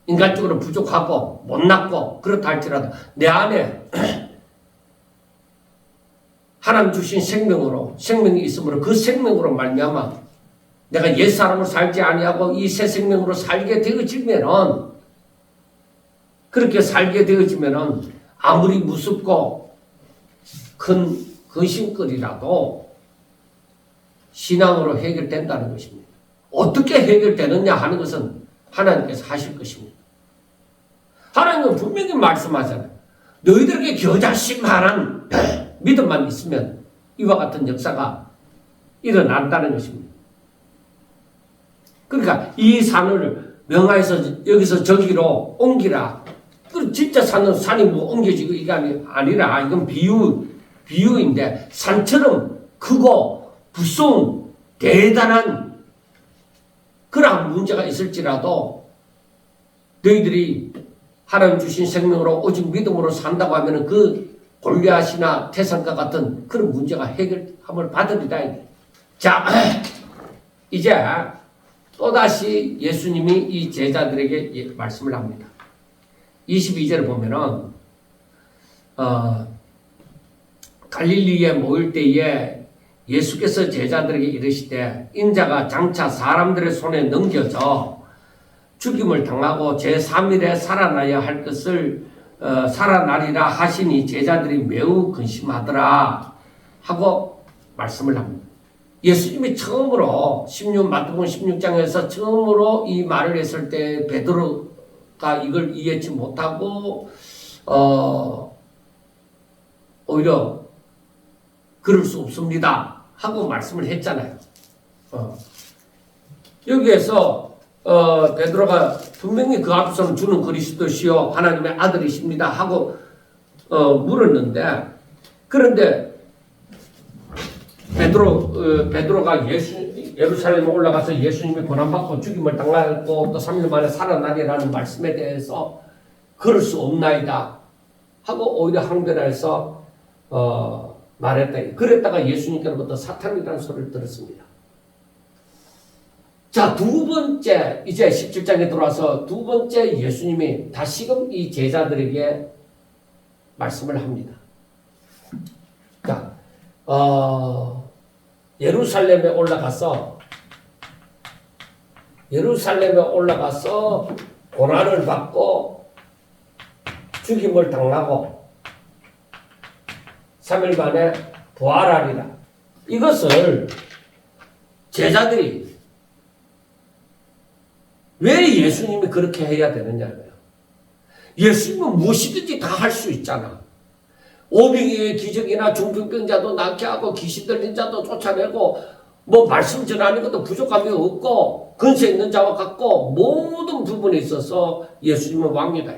인간적으로 부족하고 못났고 그렇다 할지라도 내 안에 하나님 주신 생명이 있으므로 그 생명으로 말미암아 내가 옛사람으로 살지 아니하고 이 새 생명으로 살게 되어지면은, 그렇게 살게 되어지면은 아무리 무섭고 큰 근심거리라도 신앙으로 해결된다는 것입니다. 어떻게 해결되느냐 하는 것은 하나님께서 하실 것입니다. 하나님은 분명히 말씀하잖아요. 너희들에게 겨자씨만한 믿음만 있으면 이와 같은 역사가 일어난다는 것입니다. 그러니까 이 산을 명하에서 여기서 저기로 옮기라. 진짜 산이 뭐 옮겨지고 이게 아니라 이건 비유인데 산처럼 크고 무서운 대단한 그러한 문제가 있을지라도 너희들이 하나님 주신 생명으로 오직 믿음으로 산다고 하면 그 골리앗이나 태산과 같은 그런 문제가 해결함을 받으리라. 자, 이제 또다시 예수님이 이 제자들에게 말씀을 합니다. 22절을 보면은 갈릴리에 모일 때에 예수께서 제자들에게 이르시되 인자가 장차 사람들의 손에 넘겨져 죽임을 당하고 제3일에 살아나야 할 것을 살아나리라 하시니 제자들이 매우 근심하더라 하고 말씀을 합니다. 예수님이 처음으로 마태복음 16장에서 처음으로 이 말을 했을 때 베드로가 이걸 이해치 못하고 오히려 그럴 수 없습니다 하고 말씀을 했잖아요. 여기에서 베드로가 분명히 그 앞에서는 주는 그리스도시요 하나님의 아들이십니다 하고 물었는데, 그런데 베드로가 예루살렘에 올라가서 예수님이 고난받고 죽임을 당하고 또 3일 만에 살아나리라는 말씀에 대해서 그럴 수 없나이다 하고 오히려 항변해서 말했다. 그랬다가 예수님께로부터 사탄이라는 소리를 들었습니다. 자, 두 번째, 이제 17장에 들어와서 두 번째 예수님이 다시금 이 제자들에게 말씀을 합니다. 자, 예루살렘에 올라가서 고난을 받고 죽임을 당하고 3일 만에 부활하리라. 이것을 제자들이 왜 예수님이 그렇게 해야 되느냐고요. 예수님은 무엇이든지 다 할 수 있잖아. 오병이의 기적이나 중풍병자도 낫게 하고 귀신 들린 자도 쫓아내고 뭐 말씀 전하는 것도 부족함이 없고 근세 있는 자와 같고 모든 부분에 있어서 예수님은 왕이다.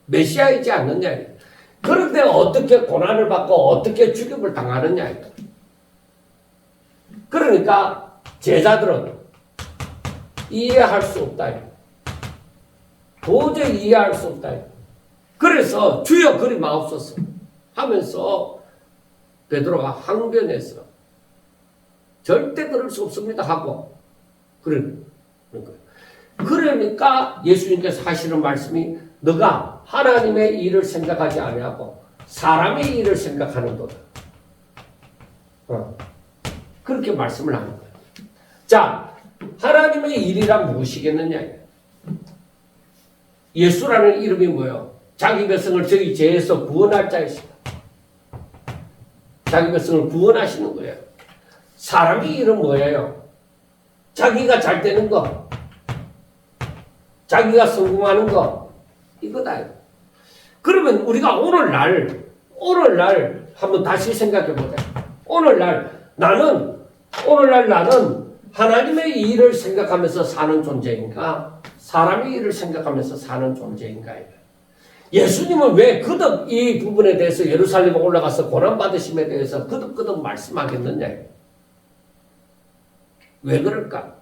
메시아이지 않느냐. 그런데 어떻게 고난을 받고 어떻게 죽임을 당하느냐. 그러니까 제자들은 이해할 수 없다. 도저히 이해할 수 없다. 그래서 주여 그리 마옵소서 하면서 베드로가 항변해서 절대 그럴 수 없습니다 하고 그러는 거예요. 그러니까 예수님께서 하시는 말씀이 너가 하나님의 일을 생각하지 아니하고 사람의 일을 생각하는도다. 그렇게 말씀을 하는 거예요. 자, 하나님의 일이란 무엇이겠느냐? 예수라는 이름이 뭐예요? 자기 백성을 저희 죄에서 구원할 자이시다. 자기 백성을 구원하시는 거예요. 사람의 일은 뭐예요? 자기가 잘 되는 거, 자기가 성공하는 거, 이거다. 그러면 우리가 오늘날 한번 다시 생각해 보자. 오늘날 나는 오늘날 나는 하나님의 일을 생각하면서 사는 존재인가? 사람의 일을 생각하면서 사는 존재인가? 예수님은 왜 거듭 이 부분에 대해서 예루살렘에 올라가서 고난받으심에 대해서 거듭 말씀하겠느냐? 왜 그럴까?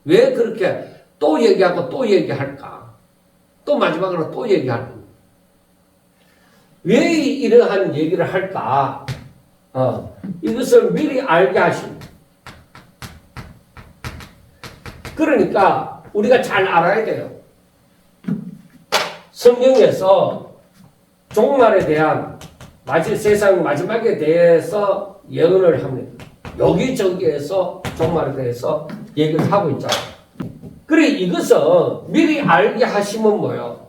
왜 그렇게 또 얘기하고 또 얘기할까? 또 마지막으로 또 얘기할까? 왜 이러한 얘기를 할까? 이것을 미리 알게 하신. 그러니까 우리가 잘 알아야 돼요. 성경에서 종말에 대한 세상 마지막에 대해서 예언을 합니다. 여기저기에서 종말에 대해서 얘기를 하고 있잖아요. 그래 이것은 미리 알게 하시면 뭐예요?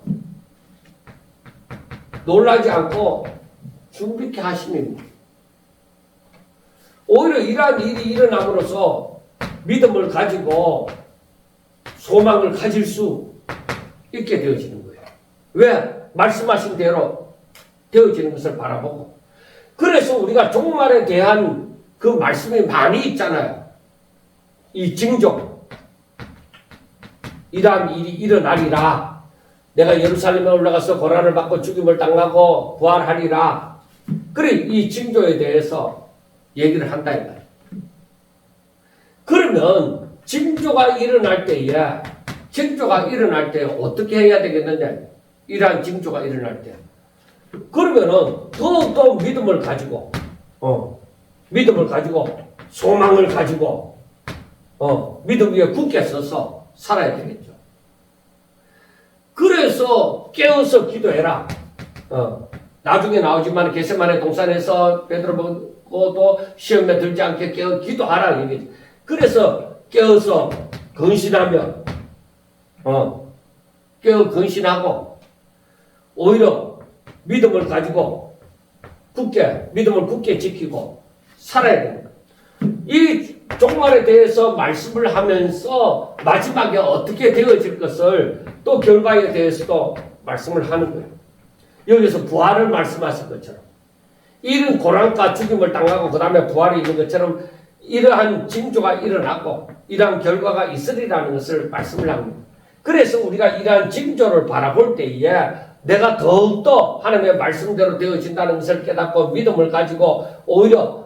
놀라지 않고 준비케 하심입니다. 오히려 이러한 일이 일어남으로써 믿음을 가지고 소망을 가질 수 있게 되어지는 거예요. 왜? 말씀하신 대로 되어지는 것을 바라보고. 그래서 우리가 종말에 대한 그 말씀이 많이 있잖아요. 이 징조. 이러한 일이 일어나리라. 내가 예루살렘에 올라가서 고난을 받고 죽임을 당하고 부활하리라. 그래 이 징조에 대해서 얘기를 한다 이거예요. 그러면 징조가 일어날 때에 어떻게 해야 되겠느냐? 이러한 징조가 일어날 때. 그러면은 더욱더 믿음을 가지고 소망을 가지고 믿음 위에 굳게 서서 살아야 되겠죠. 그래서 깨어서 기도해라. 나중에 나오지만 겟세마네 동산에서 베드로 보고도 시험에 들지 않게 깨어 기도하라 얘기지. 그래서 깨어서 근신하며 깨어 근신하고 오히려 믿음을 가지고 믿음을 굳게 지키고 살아야 됩니다. 이 종말에 대해서 말씀을 하면서 마지막에 어떻게 되어질 것을 또 결과에 대해서도 말씀을 하는 거예요. 여기서 부활을 말씀하신 것처럼 이런 고난과 죽임을 당하고 그 다음에 부활이 있는 것처럼 이러한 징조가 일어나고 이러한 결과가 있으리라는 것을 말씀을 합니다. 그래서 우리가 이러한 징조를 바라볼 때에 내가 더욱더 하나님의 말씀대로 되어진다는 것을 깨닫고 믿음을 가지고 오히려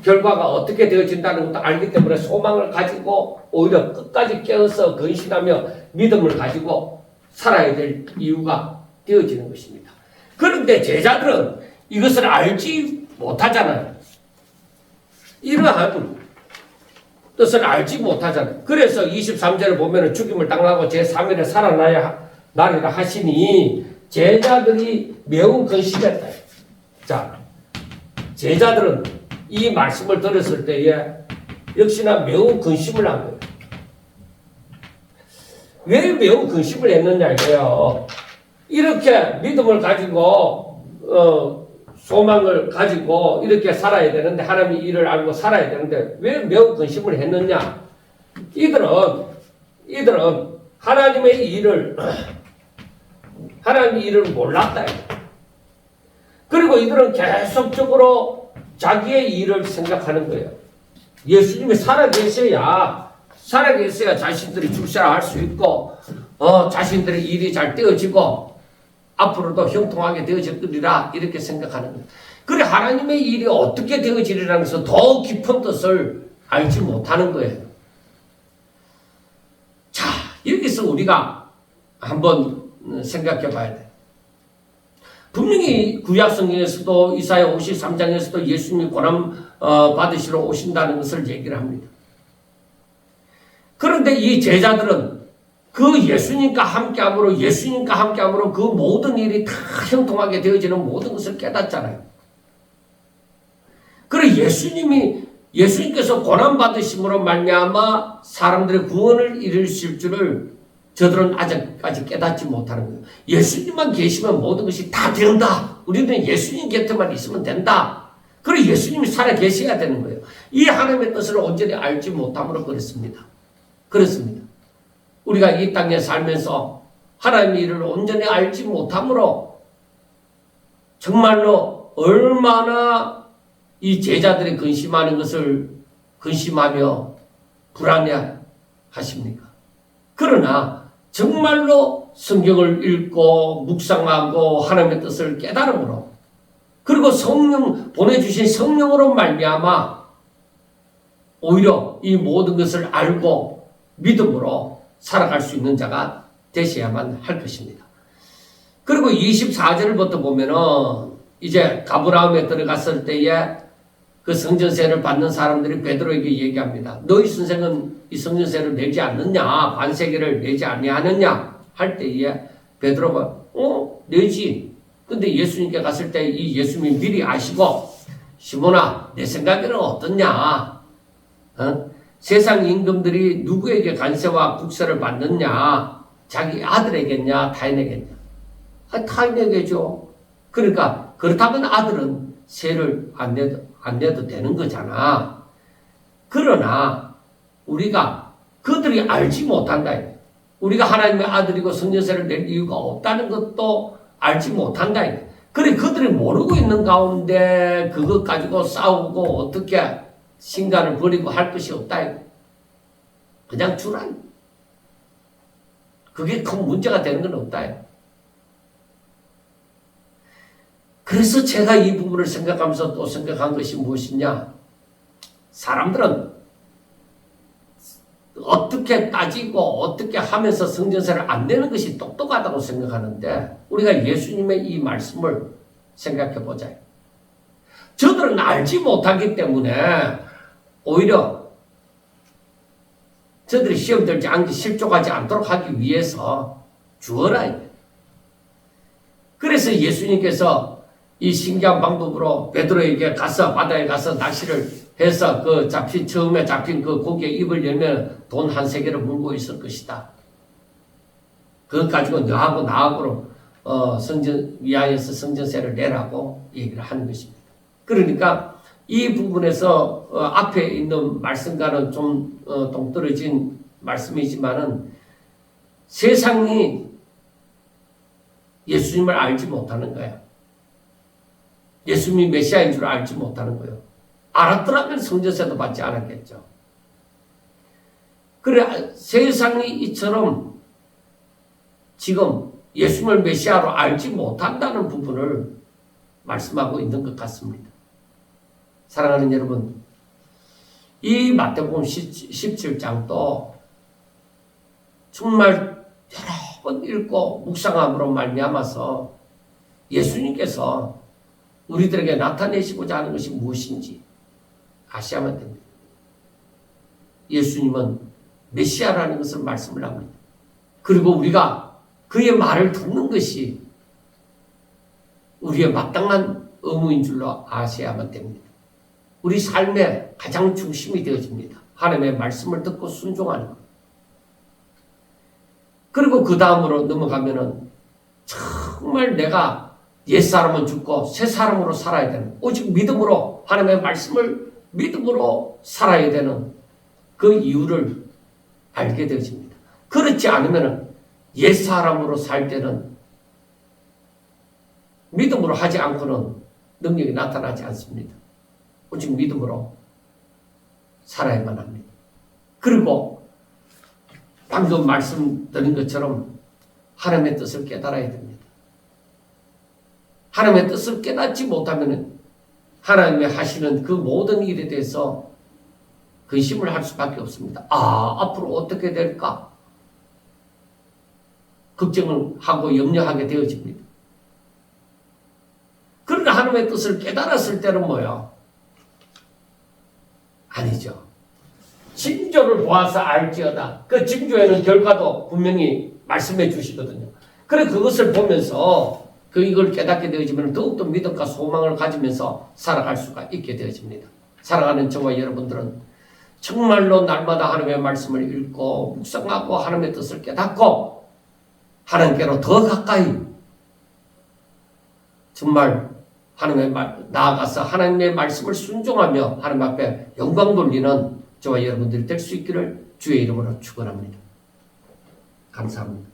결과가 어떻게 되어진다는 것도 알기 때문에 소망을 가지고 오히려 끝까지 깨어서 근신하며 믿음을 가지고 살아야 될 이유가 되어지는 것입니다. 그런데 제자들은 이것을 알지 못하잖아요. 이러한 뜻을 알지 못하잖아요. 그래서 23절을 보면 죽임을 당하고 제3일에 살아나야 나리라 하시니 제자들이 매우 근심했다. 자, 제자들은 이 말씀을 들었을 때에 역시나 매우 근심을 한 거예요. 왜 매우 근심을 했느냐 이거예요. 이렇게 믿음을 가지고 소망을 가지고 이렇게 살아야 되는데 하나님의 일을 알고 살아야 되는데 왜 매우 근심을 했느냐? 이들은 하나님의 일을 몰랐다. 그리고 이들은 계속적으로 자기의 일을 생각하는 거예요. 예수님이 살아계셔야 자신들이 출세할 수 있고 자신들의 일이 잘 되어지고 앞으로도 형통하게 되어질 거리라 이렇게 생각하는 거예요. 그래 하나님의 일이 어떻게 되어지리라는 것은 더 깊은 뜻을 알지 못하는 거예요. 자, 여기서 우리가 한번 생각해 봐야 돼. 분명히 구약 성경에서도 이사야 53장에서도 예수님이 고난 받으시러 오신다는 것을 얘기를 합니다. 그런데 이 제자들은 그 예수님과 함께함으로 그 모든 일이 다 형통하게 되어지는 모든 것을 깨닫잖아요. 그래 예수님께서 고난 받으심으로 말미암아 사람들의 구원을 이루실 줄을 저들은 아직까지 깨닫지 못하는 거예요. 예수님만 계시면 모든 것이 다 된다. 우리는 예수님 곁에만 있으면 된다. 그래 예수님이 살아 계셔야 되는 거예요. 이 하나님의 뜻을 온전히 알지 못함으로 그렇습니다. 우리가 이 땅에 살면서 하나님의 일을 온전히 알지 못함으로 정말로 얼마나 이 제자들이 근심하는 것을 근심하며 불안해 하십니까? 그러나 정말로 성경을 읽고 묵상하고 하나님의 뜻을 깨달음으로 그리고 성령 보내주신 성령으로 말미암아 오히려 이 모든 것을 알고 믿음으로 살아갈 수 있는 자가 되셔야만 할 것입니다. 그리고 24절부터 보면은 이제 가브라움에 들어갔을 때에 그 성전세를 받는 사람들이 베드로에게 얘기합니다. 너희 선생은 이 성전세를 내지 않느냐? 관세계를 내지 아니하느냐? 할 때에 베드로가 내지. 근데 예수님께 갔을 때 이 예수님이 미리 아시고 시몬아 내 생각에는 어떻냐? 세상 임금들이 누구에게 관세와 국세를 받느냐? 자기 아들에겠냐? 타인에겠냐? 타인에게죠. 그러니까 그렇다면 아들은 세를 안 내도 되는 거잖아. 그러나 우리가 그들이 알지 못한다. 우리가 하나님의 아들이고 성전세를 낼 이유가 없다는 것도 알지 못한다. 그래 그들이 모르고 있는 가운데 그것 가지고 싸우고 어떻게 신간을 버리고 할 것이 없다. 그냥 주라. 그게 큰 문제가 되는 건 없다. 그래서 제가 이 부분을 생각하면서 또 생각한 것이 무엇이냐? 사람들은 어떻게 따지고 어떻게 하면서 성전세를 안 내는 것이 똑똑하다고 생각하는데 우리가 예수님의 이 말씀을 생각해 보자. 저들은 알지 못하기 때문에 오히려 저들이 시험 들지 않기 실족하지 않도록 하기 위해서 주어라. 그래서 예수님께서 이 신기한 방법으로 베드로에게 가서 바다에 가서 낚시를 해서 처음에 잡힌 그 고기의 입을 열면 돈 한 세개를 물고 있을 것이다. 그것 가지고 너하고 나하고로 위하여서 성전세를 내라고 얘기를 하는 것입니다. 그러니까 이 부분에서 앞에 있는 말씀과는 좀 동떨어진 말씀이지만은 세상이 예수님을 알지 못하는 거야. 예수님이 메시아인 줄 알지 못하는 거예요. 알았더라면 성전세도 받지 않았겠죠. 그래 세상이 이처럼 지금 예수님을 메시아로 알지 못한다는 부분을 말씀하고 있는 것 같습니다. 사랑하는 여러분, 이 마태복음 17장도 정말 여러 번 읽고 묵상함으로 말미암아서 예수님께서 우리들에게 나타내시고자 하는 것이 무엇인지 아셔야만 됩니다. 예수님은 메시아라는 것을 말씀을 합니다. 그리고 우리가 그의 말을 듣는 것이 우리의 마땅한 의무인 줄로 아셔야만 됩니다. 우리 삶의 가장 중심이 되어집니다. 하나님의 말씀을 듣고 순종하는 것. 그리고 그 다음으로 넘어가면은 정말 내가 옛사람은 죽고 새사람으로 살아야 되는, 오직 믿음으로 하나님의 말씀을 믿음으로 살아야 되는 그 이유를 알게 되어집니다. 그렇지 않으면 옛사람으로 살 때는 믿음으로 하지 않고는 능력이 나타나지 않습니다. 오직 믿음으로 살아야만 합니다. 그리고 방금 말씀드린 것처럼 하나님의 뜻을 깨달아야 됩니다. 하나님의 뜻을 깨닫지 못하면 하나님의 하시는 그 모든 일에 대해서 근심을 할 수밖에 없습니다. 앞으로 어떻게 될까? 걱정을 하고 염려하게 되어집니다. 그러나 하나님의 뜻을 깨달았을 때는 뭐야? 아니죠. 징조를 보아서 알지어다. 그 징조에는 결과도 분명히 말씀해 주시거든요. 그래 그것을 보면서 이걸 깨닫게 되어지면 더욱더 믿음과 소망을 가지면서 살아갈 수가 있게 되어집니다. 살아가는 저와 여러분들은 정말로 날마다 하나님의 말씀을 읽고 묵상하고 하나님의 뜻을 깨닫고 하나님께로 더 가까이 정말 나아가서 하나님의 말씀을 순종하며 하나님 앞에 영광 돌리는 저와 여러분들이 될 수 있기를 주의 이름으로 축원합니다. 감사합니다.